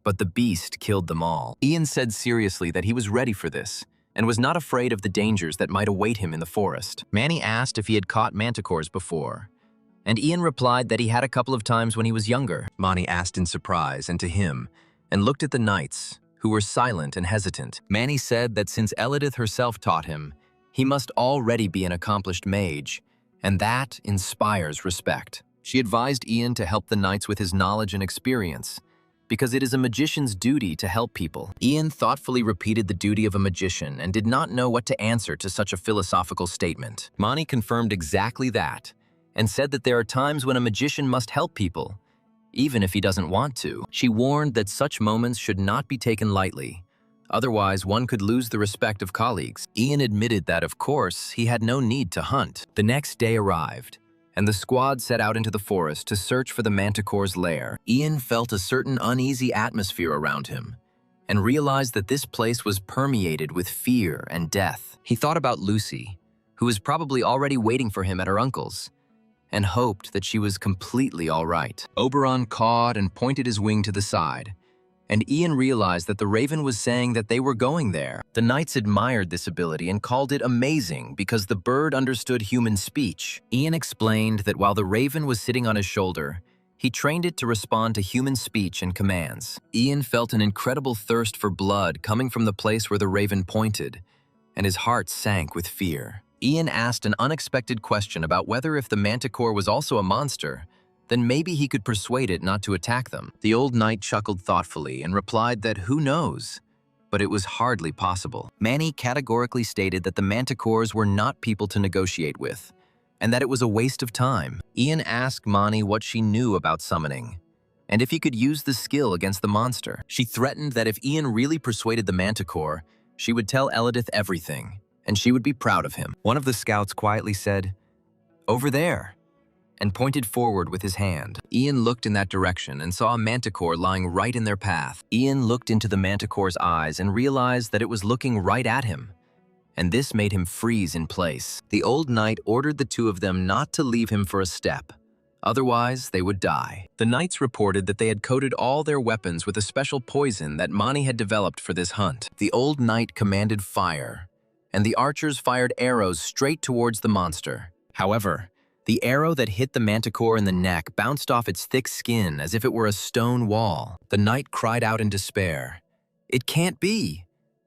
Speaker 1: but the beast killed them all. Ian said seriously that he was ready for this and was not afraid of the dangers that might await him in the forest. Mani asked if he had caught manticores before, and Ian replied that he had a couple of times when he was younger. Mani asked in surprise and to him, and looked at the knights, who were silent and hesitant. Mani said that since Elidith herself taught him, he must already be an accomplished mage, and that inspires respect. She advised Ian to help the knights with his knowledge and experience, because it is a magician's duty to help people. Ian thoughtfully repeated the duty of a magician and did not know what to answer to such a philosophical statement. Mani confirmed exactly that, and said that there are times when a magician must help people, even if he doesn't want to. She warned that such moments should not be taken lightly, otherwise one could lose the respect of colleagues. Ian admitted that, of course, he had no need to hunt. The next day arrived, and the squad set out into the forest to search for the manticore's lair. Ian felt a certain uneasy atmosphere around him, and realized that this place was permeated with fear and death. He thought about Lucy, who was probably already waiting for him at her uncle's, and hoped that she was completely all right. Oberon cawed and pointed his wing to the side, and Ian realized that the raven was saying that they were going there. The knights admired this ability and called it amazing because the bird understood human speech. Ian explained that while the raven was sitting on his shoulder, he trained it to respond to human speech and commands. Ian felt an incredible thirst for blood coming from the place where the raven pointed, and his heart sank with fear. Ian asked an unexpected question about whether if the manticore was also a monster, then maybe he could persuade it not to attack them. The old knight chuckled thoughtfully and replied that who knows, but it was hardly possible. Mani categorically stated that the manticores were not people to negotiate with, and that it was a waste of time. Ian asked Mani what she knew about summoning, and if he could use the skill against the monster. She threatened that if Ian really persuaded the manticore, she would tell Elidith everything, and she would be proud of him. One of the scouts quietly said, "Over there," and pointed forward with his hand. Ian looked in that direction and saw a manticore lying right in their path. Ian looked into the manticore's eyes and realized that it was looking right at him, and this made him freeze in place. The old knight ordered the two of them not to leave him for a step, otherwise they would die. The knights reported that they had coated all their weapons with a special poison that Mani had developed for this hunt. The old knight commanded fire, and the archers fired arrows straight towards the monster. However, the arrow that hit the manticore in the neck bounced off its thick skin as if it were a stone wall. The knight cried out in despair, "It can't be!"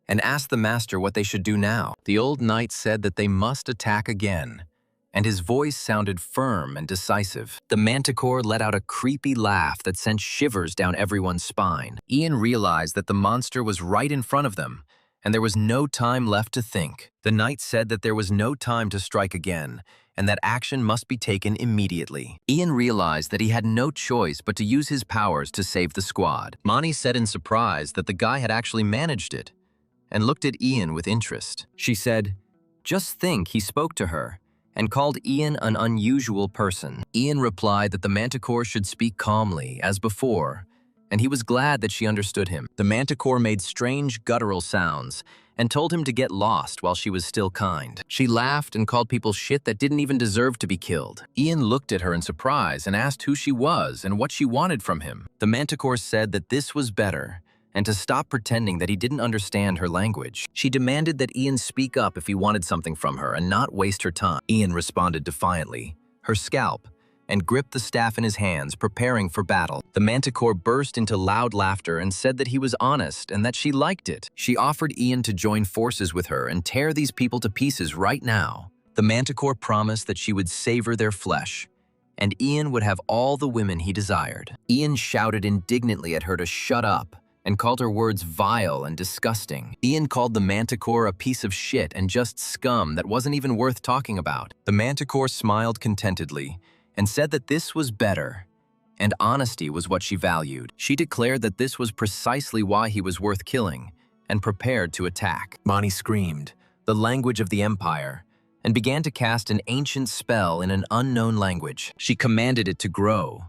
Speaker 1: and asked the master what they should do now. The old knight said that they must attack again, and his voice sounded firm and decisive. The manticore let out a creepy laugh that sent shivers down everyone's spine. Ian realized that the monster was right in front of them, and there was no time left to think. The knight said that there was no time to strike again, and that action must be taken immediately. Ian realized that he had no choice but to use his powers to save the squad. Mani said in surprise that the guy had actually managed it, and looked at Ian with interest. She said, "Just think, he spoke to her and called Ian an unusual person." Ian replied that the manticore should speak calmly, as before, and he was glad that she understood him. The manticore made strange guttural sounds and told him to get lost while she was still kind. She laughed and called people shit that didn't even deserve to be killed. Ian looked at her in surprise and asked who she was and what she wanted from him. The manticore said that this was better, and to stop pretending that he didn't understand her language. She demanded that Ian speak up if he wanted something from her and not waste her time. Ian responded defiantly, her scalp, and gripped the staff in his hands, preparing for battle. The manticore burst into loud laughter and said that he was honest and that she liked it. She offered Ian to join forces with her and tear these people to pieces right now. The manticore promised that she would savor their flesh, and Ian would have all the women he desired. Ian shouted indignantly at her to shut up and called her words vile and disgusting. Ian called the manticore a piece of shit and just scum that wasn't even worth talking about. The manticore smiled contentedly and said that this was better, and honesty was what she valued. She declared that this was precisely why he was worth killing, and prepared to attack. Mani screamed, the language of the Empire, and began to cast an ancient spell in an unknown language. She commanded it to grow,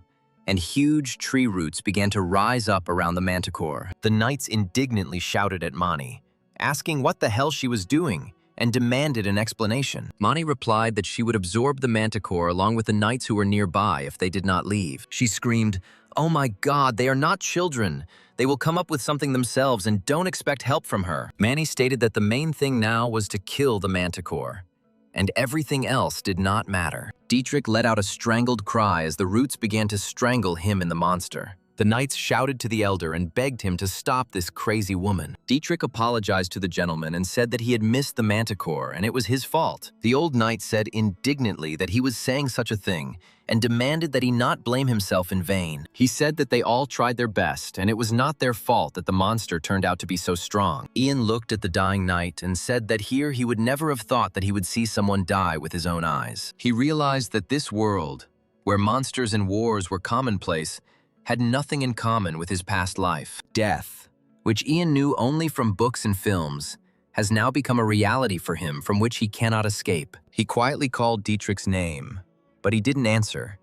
Speaker 1: and huge tree roots began to rise up around the manticore. The knights indignantly shouted at Mani, asking what the hell she was doing, and demanded an explanation. Mani replied that she would absorb the manticore along with the knights who were nearby if they did not leave. She screamed, "Oh my God, they are not children. They will come up with something themselves and don't expect help from her." Mani stated that the main thing now was to kill the manticore, and everything else did not matter. Dietrich let out a strangled cry as the roots began to strangle him and the monster. The knights shouted to the elder and begged him to stop this crazy woman. Dietrich apologized to the gentleman and said that he had missed the manticore and it was his fault. The old knight said indignantly that he was saying such a thing and demanded that he not blame himself in vain. He said that they all tried their best and it was not their fault that the monster turned out to be so strong. Ian looked at the dying knight and said that here he would never have thought that he would see someone die with his own eyes. He realized that this world, where monsters and wars were commonplace, had nothing in common with his past life. Death, which Ian knew only from books and films, has now become a reality for him from which he cannot escape. He quietly called Dietrich's name, but he didn't answer,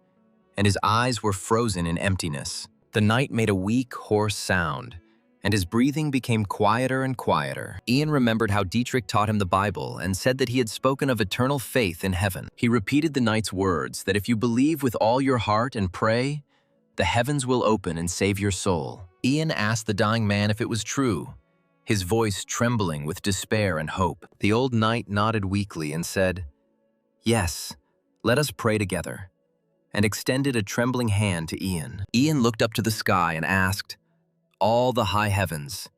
Speaker 1: and his eyes were frozen in emptiness. The knight made a weak, hoarse sound, and his breathing became quieter and quieter. Ian remembered how Dietrich taught him the Bible and said that he had spoken of eternal faith in heaven. He repeated the knight's words that if you believe with all your heart and pray, the heavens will open and save your soul. Ian asked the dying man if it was true, his voice trembling with despair and hope. The old knight nodded weakly and said, "Yes, let us pray together," and extended a trembling hand to Ian. Ian looked up to the sky and asked, "All the high heavens,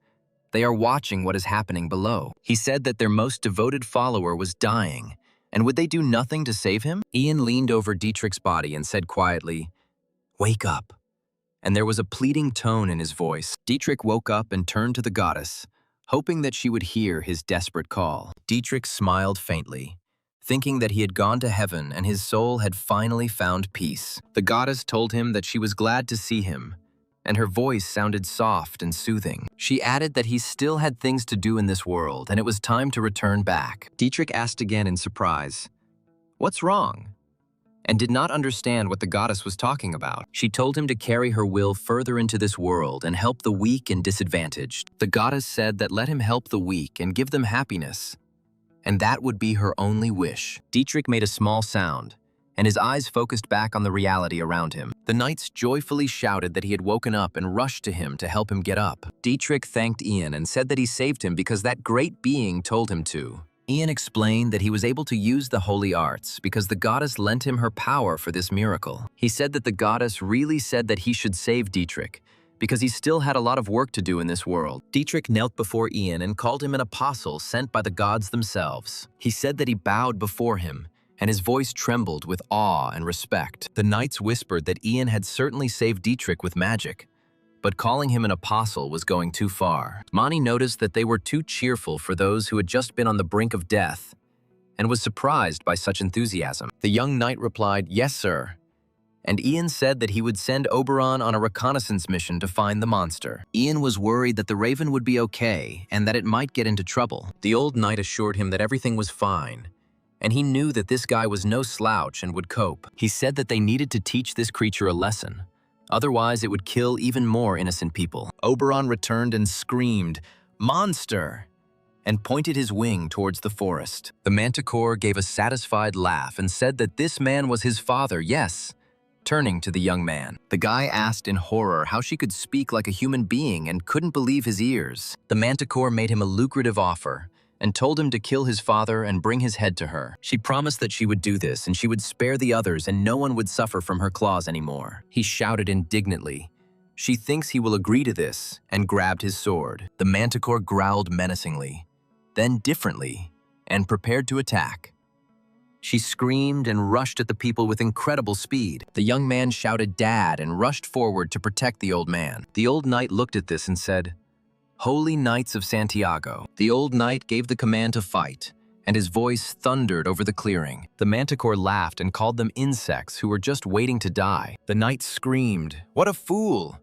Speaker 1: they are watching what is happening below." He said that their most devoted follower was dying, and would they do nothing to save him? Ian leaned over Dietrich's body and said quietly, "Wake up," and there was a pleading tone in his voice. Dietrich woke up and turned to the goddess, hoping that she would hear his desperate call. Dietrich smiled faintly, thinking that he had gone to heaven and his soul had finally found peace. The goddess told him that she was glad to see him, and her voice sounded soft and soothing. She added that he still had things to do in this world and it was time to return back. Dietrich asked again in surprise, "What's wrong?" and did not understand what the goddess was talking about. She told him to carry her will further into this world and help the weak and disadvantaged. The goddess said that let him help the weak and give them happiness, and that would be her only wish. Dietrich made a small sound, and his eyes focused back on the reality around him. The knights joyfully shouted that he had woken up and rushed to him to help him get up. Dietrich thanked Ian and said that he saved him because that great being told him to. Ian explained that he was able to use the holy arts because the goddess lent him her power for this miracle. He said that the goddess really said that he should save Dietrich because he still had a lot of work to do in this world. Dietrich knelt before Ian and called him an apostle sent by the gods themselves. He said that he bowed before him, and his voice trembled with awe and respect. The knights whispered that Ian had certainly saved Dietrich with magic, but calling him an apostle was going too far. Mani noticed that they were too cheerful for those who had just been on the brink of death, and was surprised by such enthusiasm. The young knight replied, "Yes, sir," and Ian said that he would send Oberon on a reconnaissance mission to find the monster. Ian was worried that the raven would be okay and that it might get into trouble. The old knight assured him that everything was fine, and he knew that this guy was no slouch and would cope. He said that they needed to teach this creature a lesson. Otherwise, it would kill even more innocent people. Oberon returned and screamed, "Monster!" and pointed his wing towards the forest. The manticore gave a satisfied laugh and said that this man was his father, yes, turning to the young man. The guy asked in horror how she could speak like a human being and couldn't believe his ears. The manticore made him a lucrative offer and told him to kill his father and bring his head to her. She promised that she would do this and she would spare the others and no one would suffer from her claws anymore. He shouted indignantly, "She thinks he will agree to this," and grabbed his sword. The manticore growled menacingly, then differently, and prepared to attack. She screamed and rushed at the people with incredible speed. The young man shouted "Dad" and rushed forward to protect the old man. The old knight looked at this and said, "Holy Knights of Santiago." The old knight gave the command to fight, and his voice thundered over the clearing. The manticore laughed and called them insects who were just waiting to die. The knight screamed, "What a fool!"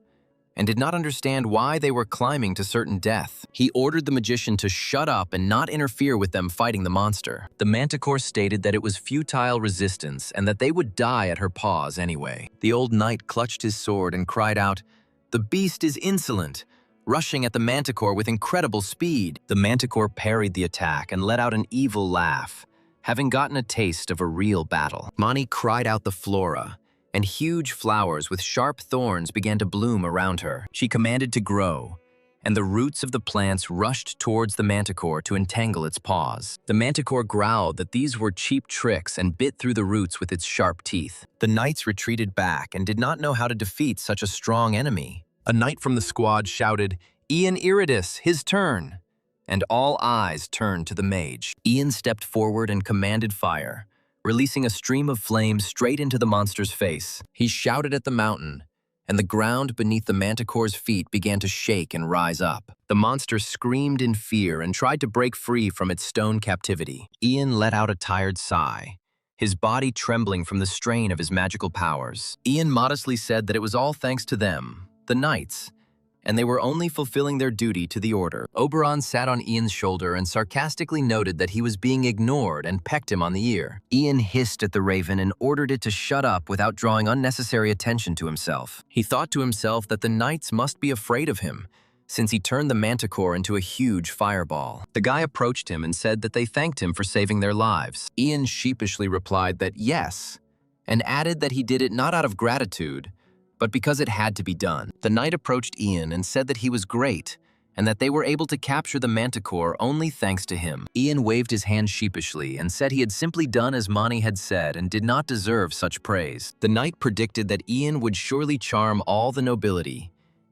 Speaker 1: and did not understand why they were climbing to certain death. He ordered the magician to shut up and not interfere with them fighting the monster. The manticore stated that it was futile resistance and that they would die at her paws anyway. The old knight clutched his sword and cried out, "The beast is insolent!" rushing at the manticore with incredible speed. The manticore parried the attack and let out an evil laugh, having gotten a taste of a real battle. Mani cried out the flora, and huge flowers with sharp thorns began to bloom around her. She commanded to grow, and the roots of the plants rushed towards the manticore to entangle its paws. The manticore growled that these were cheap tricks and bit through the roots with its sharp teeth. The knights retreated back and did not know how to defeat such a strong enemy. A knight from the squad shouted, "Ian Iridis, his turn!" and all eyes turned to the mage. Ian stepped forward and commanded fire, releasing a stream of flames straight into the monster's face. He shouted at the mountain, and the ground beneath the manticore's feet began to shake and rise up. The monster screamed in fear and tried to break free from its stone captivity. Ian let out a tired sigh, his body trembling from the strain of his magical powers. Ian modestly said that it was all thanks to them, the knights, and they were only fulfilling their duty to the order. Oberon sat on Ian's shoulder and sarcastically noted that he was being ignored and pecked him on the ear. Ian hissed at the raven and ordered it to shut up without drawing unnecessary attention to himself. He thought to himself that the knights must be afraid of him, since he turned the manticore into a huge fireball. The guy approached him and said that they thanked him for saving their lives. Ian sheepishly replied that yes, and added that he did it not out of gratitude, but because it had to be done. The knight approached Ian and said that he was great, and that they were able to capture the manticore only thanks to him. Ian waved his hand sheepishly and said he had simply done as Mani had said and did not deserve such praise. The knight predicted that Ian would surely charm all the nobility,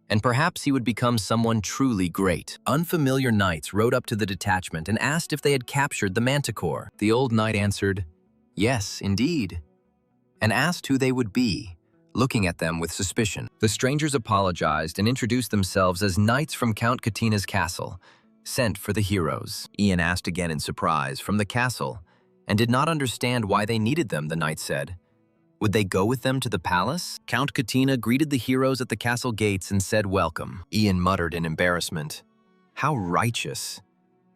Speaker 1: and perhaps he would become someone truly great. Unfamiliar knights rode up to the detachment and asked if they had captured the manticore. The old knight answered, "Yes, indeed," and asked who they would be, looking at them with suspicion. The strangers apologized and introduced themselves as knights from Count Katina's castle, sent for the heroes. Ian asked again in surprise, from the castle, and did not understand why they needed them, the knight said. Would they go with them to the palace? Count Katina greeted the heroes at the castle gates and said welcome. Ian muttered in embarrassment, "How righteous,"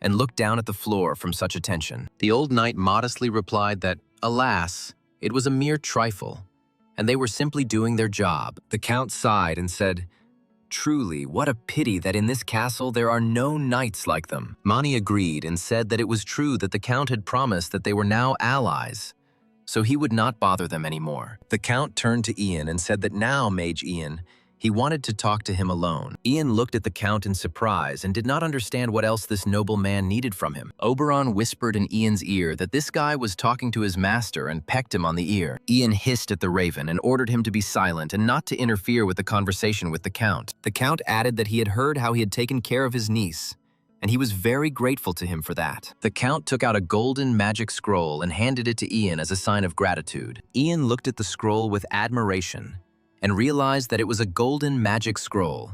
Speaker 1: and looked down at the floor from such attention. The old knight modestly replied that, alas, it was a mere trifle, and they were simply doing their job. The count sighed and said, "Truly, what a pity that in this castle there are no knights like them." Mani agreed and said that it was true that the count had promised that they were now allies, so he would not bother them anymore. The count turned to Ian and said that now, Mage Ian, he wanted to talk to him alone. Ian looked at the count in surprise and did not understand what else this noble man needed from him. Oberon whispered in Ian's ear that this guy was talking to his master and pecked him on the ear. Ian hissed at the raven and ordered him to be silent and not to interfere with the conversation with the count. The count added that he had heard how he had taken care of his niece, and he was very grateful to him for that. The count took out a golden magic scroll and handed it to Ian as a sign of gratitude. Ian looked at the scroll with admiration and realized that it was a golden magic scroll,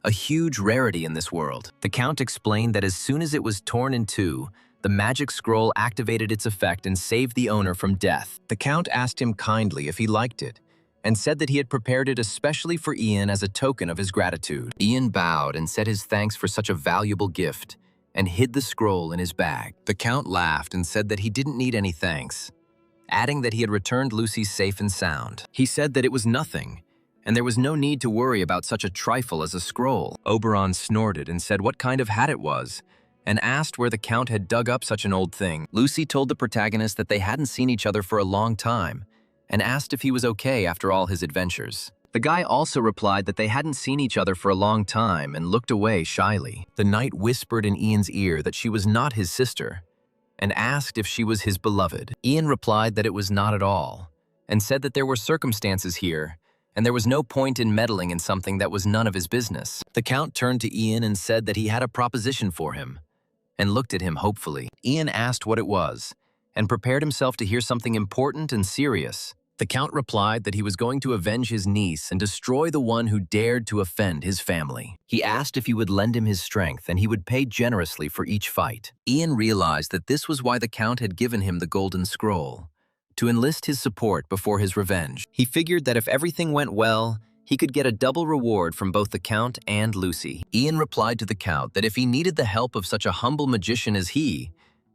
Speaker 1: a huge rarity in this world. The count explained that as soon as it was torn in two, the magic scroll activated its effect and saved the owner from death. The count asked him kindly if he liked it, and said that he had prepared it especially for Ian as a token of his gratitude. Ian bowed and said his thanks for such a valuable gift and hid the scroll in his bag. The Count laughed and said that he didn't need any thanks, adding that he had returned Lucy safe and sound. He said that it was nothing, and there was no need to worry about such a trifle as a scroll. Oberon snorted and said what kind of hat it was, and asked where the Count had dug up such an old thing. Lucy told the protagonist that they hadn't seen each other for a long time, and asked if he was okay after all his adventures. The guy also replied that they hadn't seen each other for a long time and looked away shyly. The knight whispered in Ian's ear that she was not his sister, and asked if she was his beloved. Ian replied that it was not at all, and said that there were circumstances here, and there was no point in meddling in something that was none of his business. The Count turned to Ian and said that he had a proposition for him, and looked at him hopefully. Ian asked what it was, and prepared himself to hear something important and serious. The Count replied that he was going to avenge his niece and destroy the one who dared to offend his family. He asked if he would lend him his strength, and he would pay generously for each fight. Ian realized that this was why the Count had given him the golden scroll, to enlist his support before his revenge. He figured that if everything went well, he could get a double reward from both the Count and Lucy. Ian replied to the Count that if he needed the help of such a humble magician as he,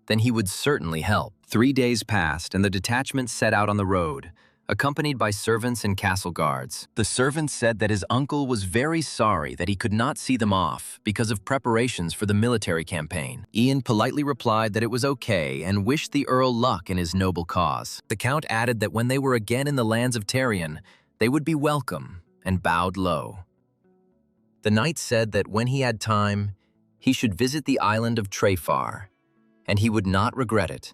Speaker 1: then he would certainly help. 3 days passed, and the detachment set out on the road, accompanied by servants and castle guards. The servants said that his uncle was very sorry that he could not see them off because of preparations for the military campaign. Ian politely replied that it was okay and wished the Earl luck in his noble cause. The Count added that when they were again in the lands of Tarion, they would be welcome, and bowed low. The knight said that when he had time, he should visit the island of Trefar, and he would not regret it,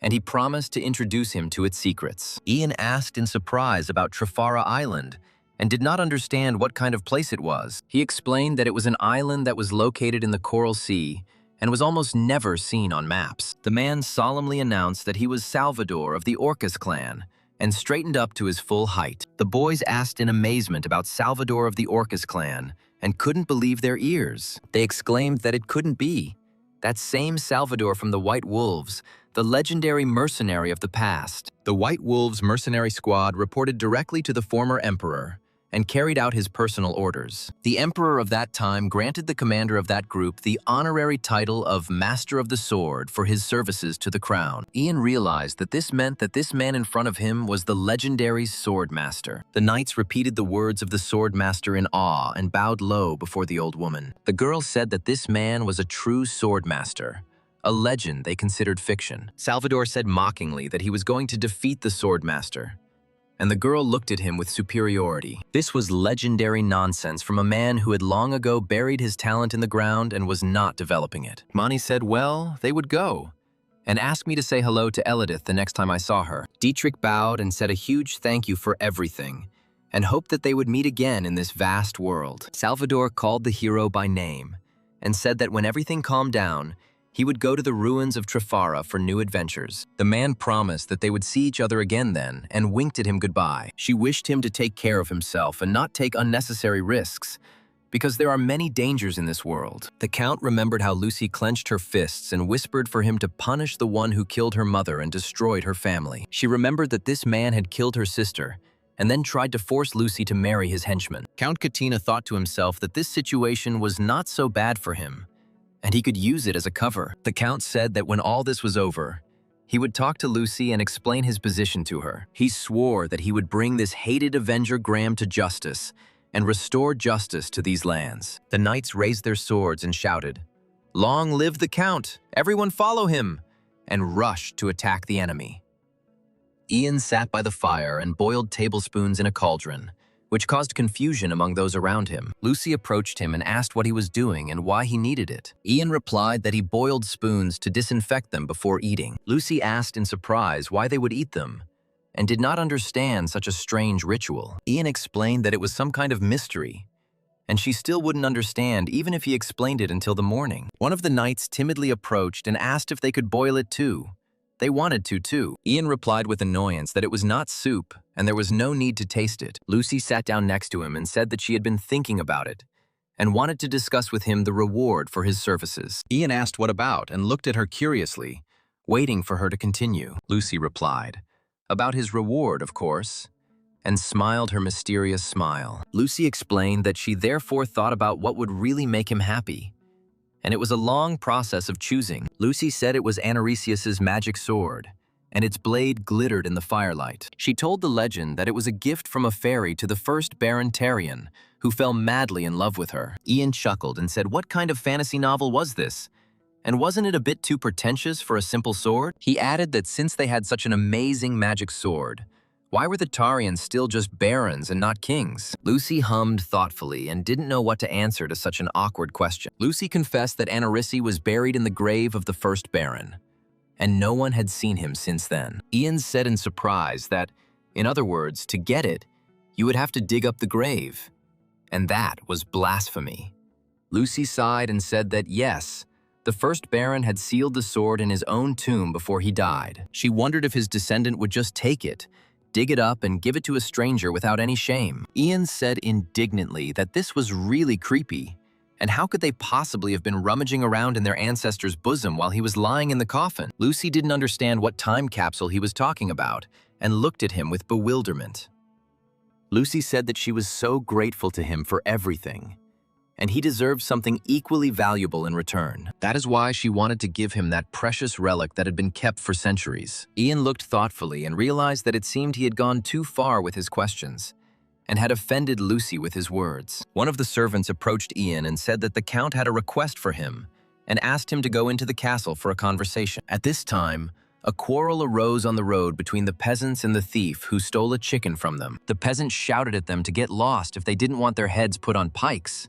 Speaker 1: and he promised to introduce him to its secrets. Ian asked in surprise about Trefara Island and did not understand what kind of place it was. He explained that it was an island that was located in the Coral Sea and was almost never seen on maps. The man solemnly announced that he was Salvador of the Orcus clan and straightened up to his full height. The boys asked in amazement about Salvador of the Orcus clan and couldn't believe their ears. They exclaimed that it couldn't be. That same Salvador from the White Wolves, the legendary mercenary of the past. The White Wolves mercenary squad reported directly to the former emperor and carried out his personal orders. The emperor of that time granted the commander of that group the honorary title of Master of the Sword for his services to the crown. Ian realized that this meant that this man in front of him was the legendary Sword Master. The knights repeated the words of the Sword Master in awe and bowed low before the old woman. The girl said that this man was a true Sword Master, a legend they considered fiction. Salvador said mockingly that he was going to defeat the Sword Master, and the girl looked at him with superiority. This was legendary nonsense from a man who had long ago buried his talent in the ground and was not developing it. Mani said, well, they would go, and asked me to say hello to Elidith the next time I saw her. Dietrich bowed and said a huge thank you for everything, and hoped that they would meet again in this vast world. Salvador called the hero by name, and said that when everything calmed down, he would go to the ruins of Trefara for new adventures. The man promised that they would see each other again then, and winked at him goodbye. She wished him to take care of himself and not take unnecessary risks, because there are many dangers in this world. The Count remembered how Lucy clenched her fists and whispered for him to punish the one who killed her mother and destroyed her family. She remembered that this man had killed her sister, and then tried to force Lucy to marry his henchman. Count Katina thought to himself that this situation was not so bad for him, and he could use it as a cover. The Count said that when all this was over, he would talk to Lucy and explain his position to her. He swore that he would bring this hated Avenger Graham to justice and restore justice to these lands. The knights raised their swords and shouted, "Long live the Count! Everyone follow him!" and rushed to attack the enemy. Ian sat by the fire and boiled tablespoons in a cauldron, which caused confusion among those around him. Lucy approached him and asked what he was doing and why he needed it. Ian replied that he boiled spoons to disinfect them before eating. Lucy asked in surprise why they would eat them, and did not understand such a strange ritual. Ian explained that it was some kind of mystery, and she still wouldn't understand even if he explained it until the morning. One of the knights timidly approached and asked if they could boil it too. They wanted to too. Ian replied with annoyance that it was not soup and there was no need to taste it. Lucy sat down next to him and said that she had been thinking about it and wanted to discuss with him the reward for his services. Ian asked what about and looked at her curiously, waiting for her to continue. Lucy replied, "About his reward, of course," and smiled her mysterious smile. Lucy explained that she therefore thought about what would really make him happy, and it was a long process of choosing. Lucy said it was Anirecap's magic sword, and its blade glittered in the firelight. She told the legend that it was a gift from a fairy to the first Baron Tarion, who fell madly in love with her. Ian chuckled and said, "What kind of fantasy novel was this? And wasn't it a bit too pretentious for a simple sword?" He added that since they had such an amazing magic sword, why were the Tarians still just barons and not kings? Lucy hummed thoughtfully and didn't know what to answer to such an awkward question. Lucy confessed that Anirecap was buried in the grave of the first baron, and no one had seen him since then. Ian said in surprise that, in other words, to get it, you would have to dig up the grave, and that was blasphemy. Lucy sighed and said that yes, the first baron had sealed the sword in his own tomb before he died. She wondered if his descendant would just take it, dig it up, and give it to a stranger without any shame. Ian said indignantly that this was really creepy, and how could they possibly have been rummaging around in their ancestor's bosom while he was lying in the coffin? Lucy didn't understand what time capsule he was talking about and looked at him with bewilderment. Lucy said that she was so grateful to him for everything, and he deserved something equally valuable in return. That is why she wanted to give him that precious relic that had been kept for centuries. Ian looked thoughtfully and realized that it seemed he had gone too far with his questions and had offended Lucy with his words. One of the servants approached Ian and said that the Count had a request for him and asked him to go into the castle for a conversation. At this time, a quarrel arose on the road between the peasants and the thief who stole a chicken from them. The peasants shouted at them to get lost if they didn't want their heads put on pikes.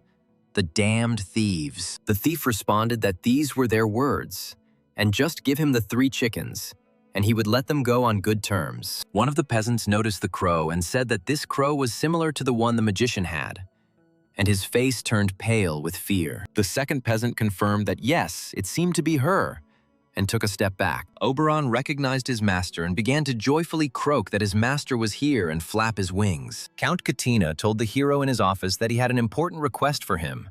Speaker 1: The damned thieves. The thief responded that these were their words, and just give him the 3 chickens, and he would let them go on good terms. One of the peasants noticed the crow and said that this crow was similar to the one the magician had, and his face turned pale with fear. The second peasant confirmed that yes, it seemed to be her, and took a step back. Oberon recognized his master and began to joyfully croak that his master was here and flap his wings. Count Katina told the hero in his office that he had an important request for him,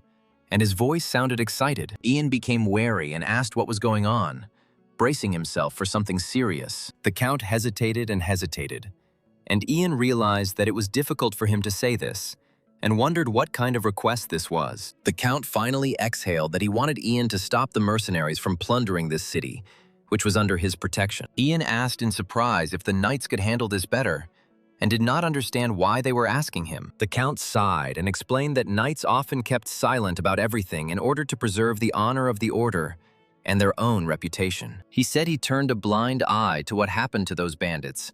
Speaker 1: and his voice sounded excited. Ian became wary and asked what was going on, bracing himself for something serious. The Count hesitated and hesitated, and Ian realized that it was difficult for him to say this, and wondered what kind of request this was. The Count finally exhaled that he wanted Ian to stop the mercenaries from plundering this city, which was under his protection. Ian asked in surprise if the knights could handle this better, and did not understand why they were asking him. The Count sighed and explained that knights often kept silent about everything in order to preserve the honor of the order and their own reputation. He said he turned a blind eye to what happened to those bandits,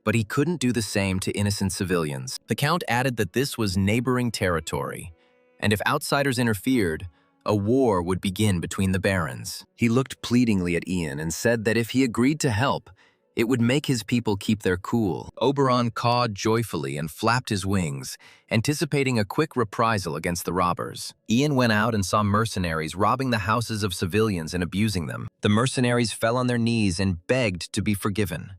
Speaker 1: but he couldn't do the same to innocent civilians. The Count added that this was neighboring territory, and if outsiders interfered, a war would begin between the barons. He looked pleadingly at Ian and said that if he agreed to help, it would make his people keep their cool. Oberon cawed joyfully and flapped his wings, anticipating a quick reprisal against the robbers. Ian went out and saw mercenaries robbing the houses of civilians and abusing them. The mercenaries fell on their knees and begged to be forgiven.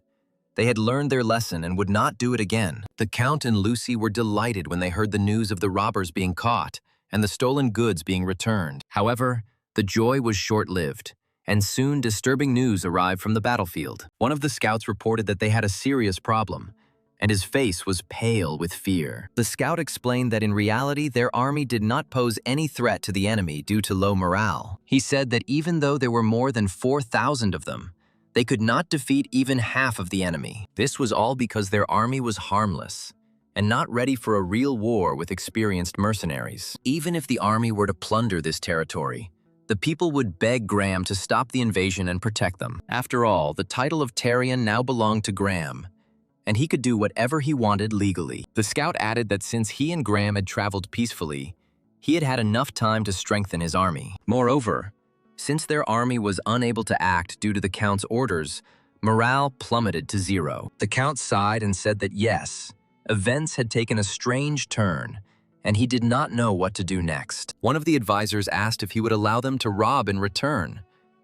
Speaker 1: They had learned their lesson and would not do it again. The Count and Lucy were delighted when they heard the news of the robbers being caught and the stolen goods being returned. However, the joy was short-lived, and soon disturbing news arrived from the battlefield. One of the scouts reported that they had a serious problem, and his face was pale with fear. The scout explained that in reality their army did not pose any threat to the enemy due to low morale. He said that even though there were more than 4,000 of them, they could not defeat even half of the enemy. This was all because their army was harmless and not ready for a real war with experienced mercenaries. Even if the army were to plunder this territory, the people would beg Graham to stop the invasion and protect them. After all, the title of Tarion now belonged to Graham, and he could do whatever he wanted legally. The scout added that since he and Graham had traveled peacefully, he had had enough time to strengthen his army. Moreover, since their army was unable to act due to the Count's orders, morale plummeted to 0. The Count sighed and said that yes, events had taken a strange turn, and he did not know what to do next. One of the advisors asked if he would allow them to rob in return,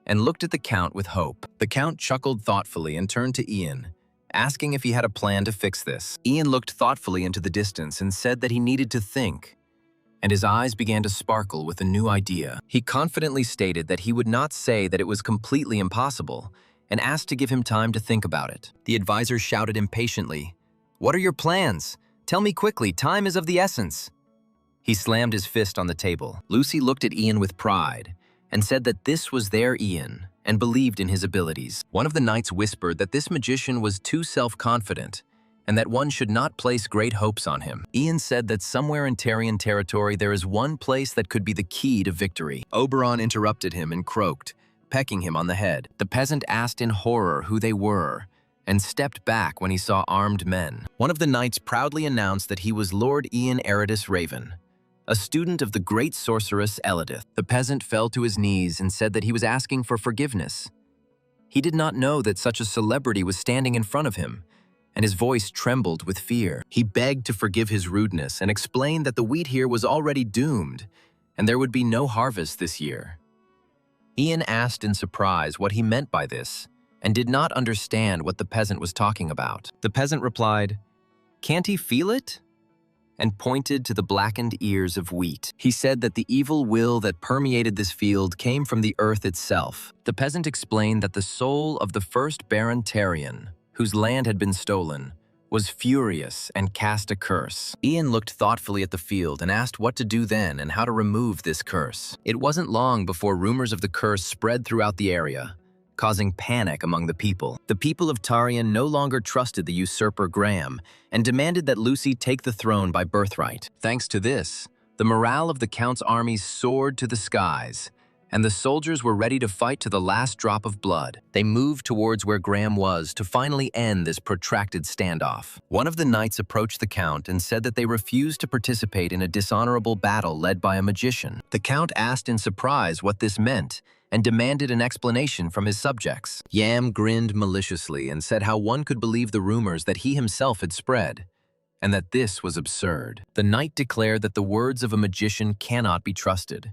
Speaker 1: and looked at the Count with hope. The Count chuckled thoughtfully and turned to Ian, asking if he had a plan to fix this. Ian looked thoughtfully into the distance and said that he needed to think, and his eyes began to sparkle with a new idea. He confidently stated that he would not say that it was completely impossible, and asked to give him time to think about it. The advisor shouted impatiently, "What are your plans? Tell me quickly, time is of the essence." He slammed his fist on the table. Lucy looked at Ian with pride and said that this was their Ian and believed in his abilities. One of the knights whispered that this magician was too self-confident and that one should not place great hopes on him. Ian said that somewhere in Tarian territory there is one place that could be the key to victory. Oberon interrupted him and croaked, pecking him on the head. The peasant asked in horror who they were and stepped back when he saw armed men. One of the knights proudly announced that he was Lord Ian Eridus Raven, a student of the great sorceress Elidith. The peasant fell to his knees and said that he was asking for forgiveness. He did not know that such a celebrity was standing in front of him, and his voice trembled with fear. He begged to forgive his rudeness and explained that the wheat here was already doomed, and there would be no harvest this year. Ian asked in surprise what he meant by this, and did not understand what the peasant was talking about. The peasant replied, "Can't he feel it?" and pointed to the blackened ears of wheat. He said that the evil will that permeated this field came from the earth itself. The peasant explained that the soul of the first Baron Tarian, whose land had been stolen, was furious and cast a curse. Ian looked thoughtfully at the field and asked what to do then and how to remove this curse. It wasn't long before rumors of the curse spread throughout the area, causing panic among the people. The people of Tarian no longer trusted the usurper Graham and demanded that Lucy take the throne by birthright. Thanks to this, the morale of the Count's armies soared to the skies, and the soldiers were ready to fight to the last drop of blood. They moved towards where Graham was to finally end this protracted standoff. One of the knights approached the Count and said that they refused to participate in a dishonorable battle led by a magician. The Count asked in surprise what this meant and demanded an explanation from his subjects. Yam grinned maliciously and said how one could believe the rumors that he himself had spread, and that this was absurd. The knight declared that the words of a magician cannot be trusted,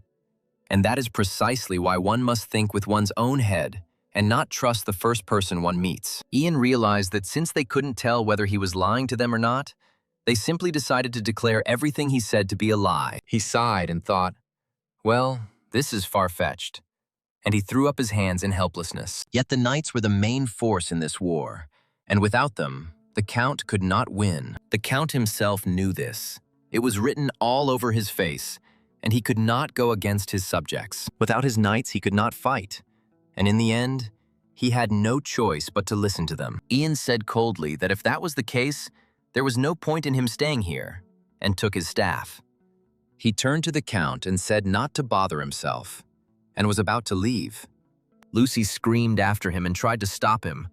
Speaker 1: and that is precisely why one must think with one's own head and not trust the first person one meets. Ian realized that since they couldn't tell whether he was lying to them or not, they simply decided to declare everything he said to be a lie. He sighed and thought, well, this is far-fetched, and he threw up his hands in helplessness. Yet the knights were the main force in this war, and without them, the Count could not win. The Count himself knew this. It was written all over his face, and he could not go against his subjects. Without his knights, he could not fight, and in the end, he had no choice but to listen to them. Ian said coldly that if that was the case, there was no point in him staying here, and took his staff. He turned to the Count and said not to bother himself, and was about to leave. Lucy screamed after him and tried to stop him,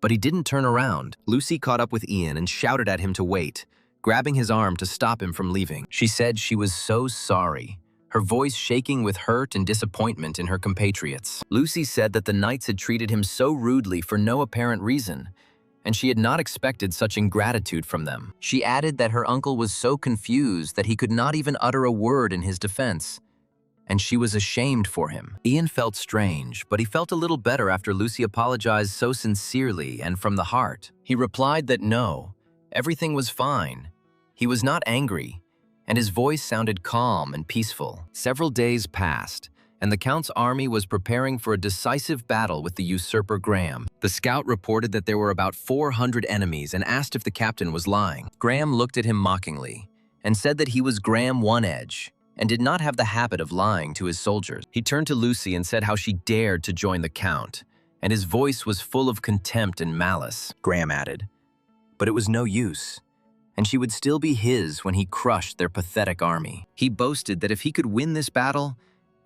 Speaker 1: but he didn't turn around. Lucy caught up with Ian and shouted at him to wait, grabbing his arm to stop him from leaving. She said she was so sorry, her voice shaking with hurt and disappointment in her compatriots. Lucy said that the knights had treated him so rudely for no apparent reason, and she had not expected such ingratitude from them. She added that her uncle was so confused that he could not even utter a word in his defense, and she was ashamed for him. Ian felt strange, but he felt a little better after Lucy apologized so sincerely and from the heart. He replied that no, everything was fine. He was not angry, and his voice sounded calm and peaceful. Several days passed, and the Count's army was preparing for a decisive battle with the usurper Graham. The scout reported that there were about 400 enemies and asked if the captain was lying. Graham looked at him mockingly and said that he was Graham One Edge, and did not have the habit of lying to his soldiers. He turned to Lucy and said how she dared to join the Count, and his voice was full of contempt and malice. Graham added, but it was no use, and she would still be his when he crushed their pathetic army. He boasted that if he could win this battle,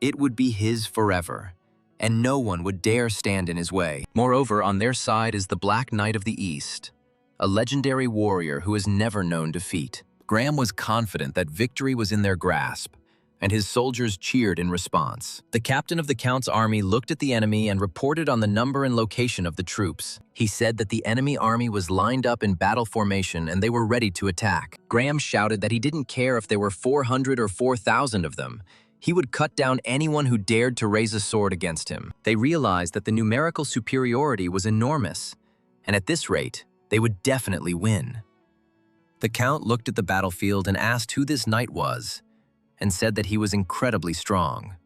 Speaker 1: it would be his forever, and no one would dare stand in his way. Moreover, on their side is the Black Knight of the East, a legendary warrior who has never known defeat. Graham was confident that victory was in their grasp, and his soldiers cheered in response. The captain of the Count's army looked at the enemy and reported on the number and location of the troops. He said that the enemy army was lined up in battle formation and they were ready to attack. Graham shouted that he didn't care if there were 400 or 4,000 of them. He would cut down anyone who dared to raise a sword against him. They realized that the numerical superiority was enormous, and at this rate, they would definitely win. The Count looked at the battlefield and asked who this knight was, and said that he was incredibly strong.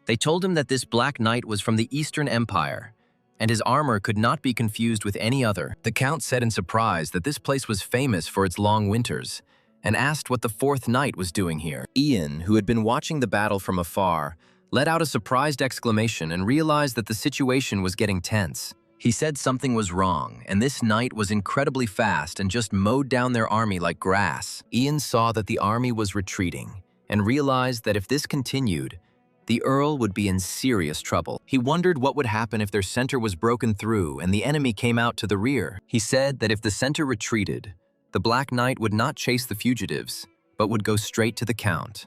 Speaker 1: They told him that this Black Knight was from the Eastern Empire, and his armor could not be confused with any other. The Count said in surprise that this place was famous for its long winters, and asked what the fourth knight was doing here. Ian, who had been watching the battle from afar, let out a surprised exclamation and realized that the situation was getting tense. He said something was wrong, and this knight was incredibly fast and just mowed down their army like grass. Ian saw that the army was retreating, and realized that if this continued, the Earl would be in serious trouble. He wondered what would happen if their center was broken through and the enemy came out to the rear. He said that if the center retreated, the Black Knight would not chase the fugitives, but would go straight to the Count.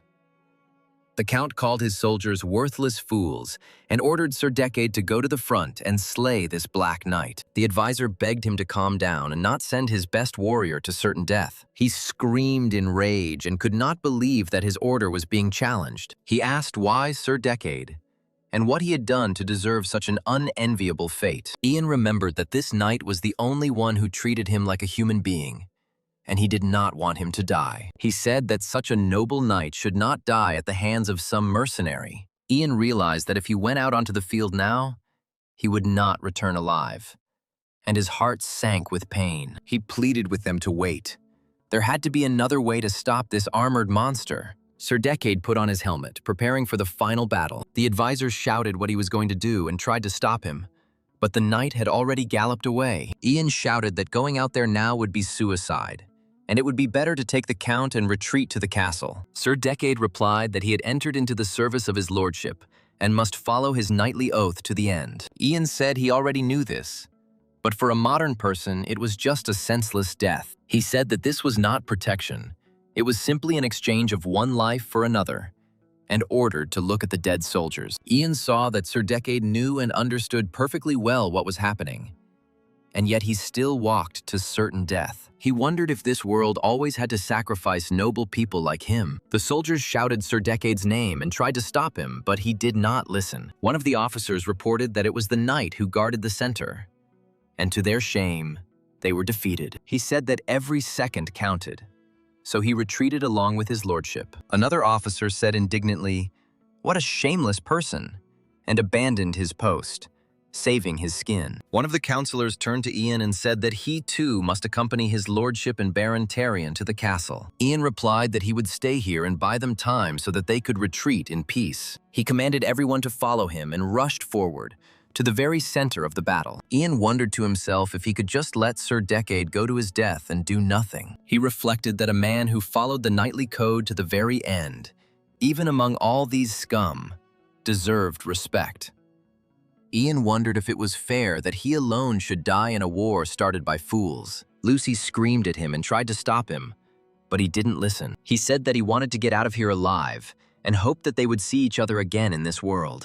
Speaker 1: The Count called his soldiers worthless fools and ordered Sir Decade to go to the front and slay this Black Knight. The advisor begged him to calm down and not send his best warrior to certain death. He screamed in rage and could not believe that his order was being challenged. He asked why Sir Decade and what he had done to deserve such an unenviable fate. Ian remembered that this knight was the only one who treated him like a human being, and he did not want him to die. He said that such a noble knight should not die at the hands of some mercenary. Ian realized that if he went out onto the field now, he would not return alive, and his heart sank with pain. He pleaded with them to wait. There had to be another way to stop this armored monster. Sir Decade put on his helmet, preparing for the final battle. The advisor shouted what he was going to do and tried to stop him, but the knight had already galloped away. Ian shouted that going out there now would be suicide, and it would be better to take the Count and retreat to the castle. Sir Decade replied that he had entered into the service of his lordship and must follow his knightly oath to the end. Ian said he already knew this, but for a modern person, it was just a senseless death. He said that this was not protection. It was simply an exchange of one life for another, and ordered to look at the dead soldiers. Ian saw that Sir Decade knew and understood perfectly well what was happening, and yet he still walked to certain death. He wondered if this world always had to sacrifice noble people like him. The soldiers shouted Sir Decade's name and tried to stop him, but he did not listen. One of the officers reported that it was the knight who guarded the center, and to their shame, they were defeated. He said that every second counted, so he retreated along with his lordship. Another officer said indignantly, "What a shameless person," and abandoned his post, saving his skin. One of the counselors turned to Ian and said that he too must accompany his lordship and Baron Tarion to the castle. Ian replied that he would stay here and buy them time so that they could retreat in peace. He commanded everyone to follow him and rushed forward to the very center of the battle. Ian wondered to himself if he could just let Sir Decade go to his death and do nothing. He reflected that a man who followed the knightly code to the very end, even among all these scum, deserved respect. Ian wondered if it was fair that he alone should die in a war started by fools. Lucy screamed at him and tried to stop him, but he didn't listen. He said that he wanted to get out of here alive and hoped that they would see each other again in this world.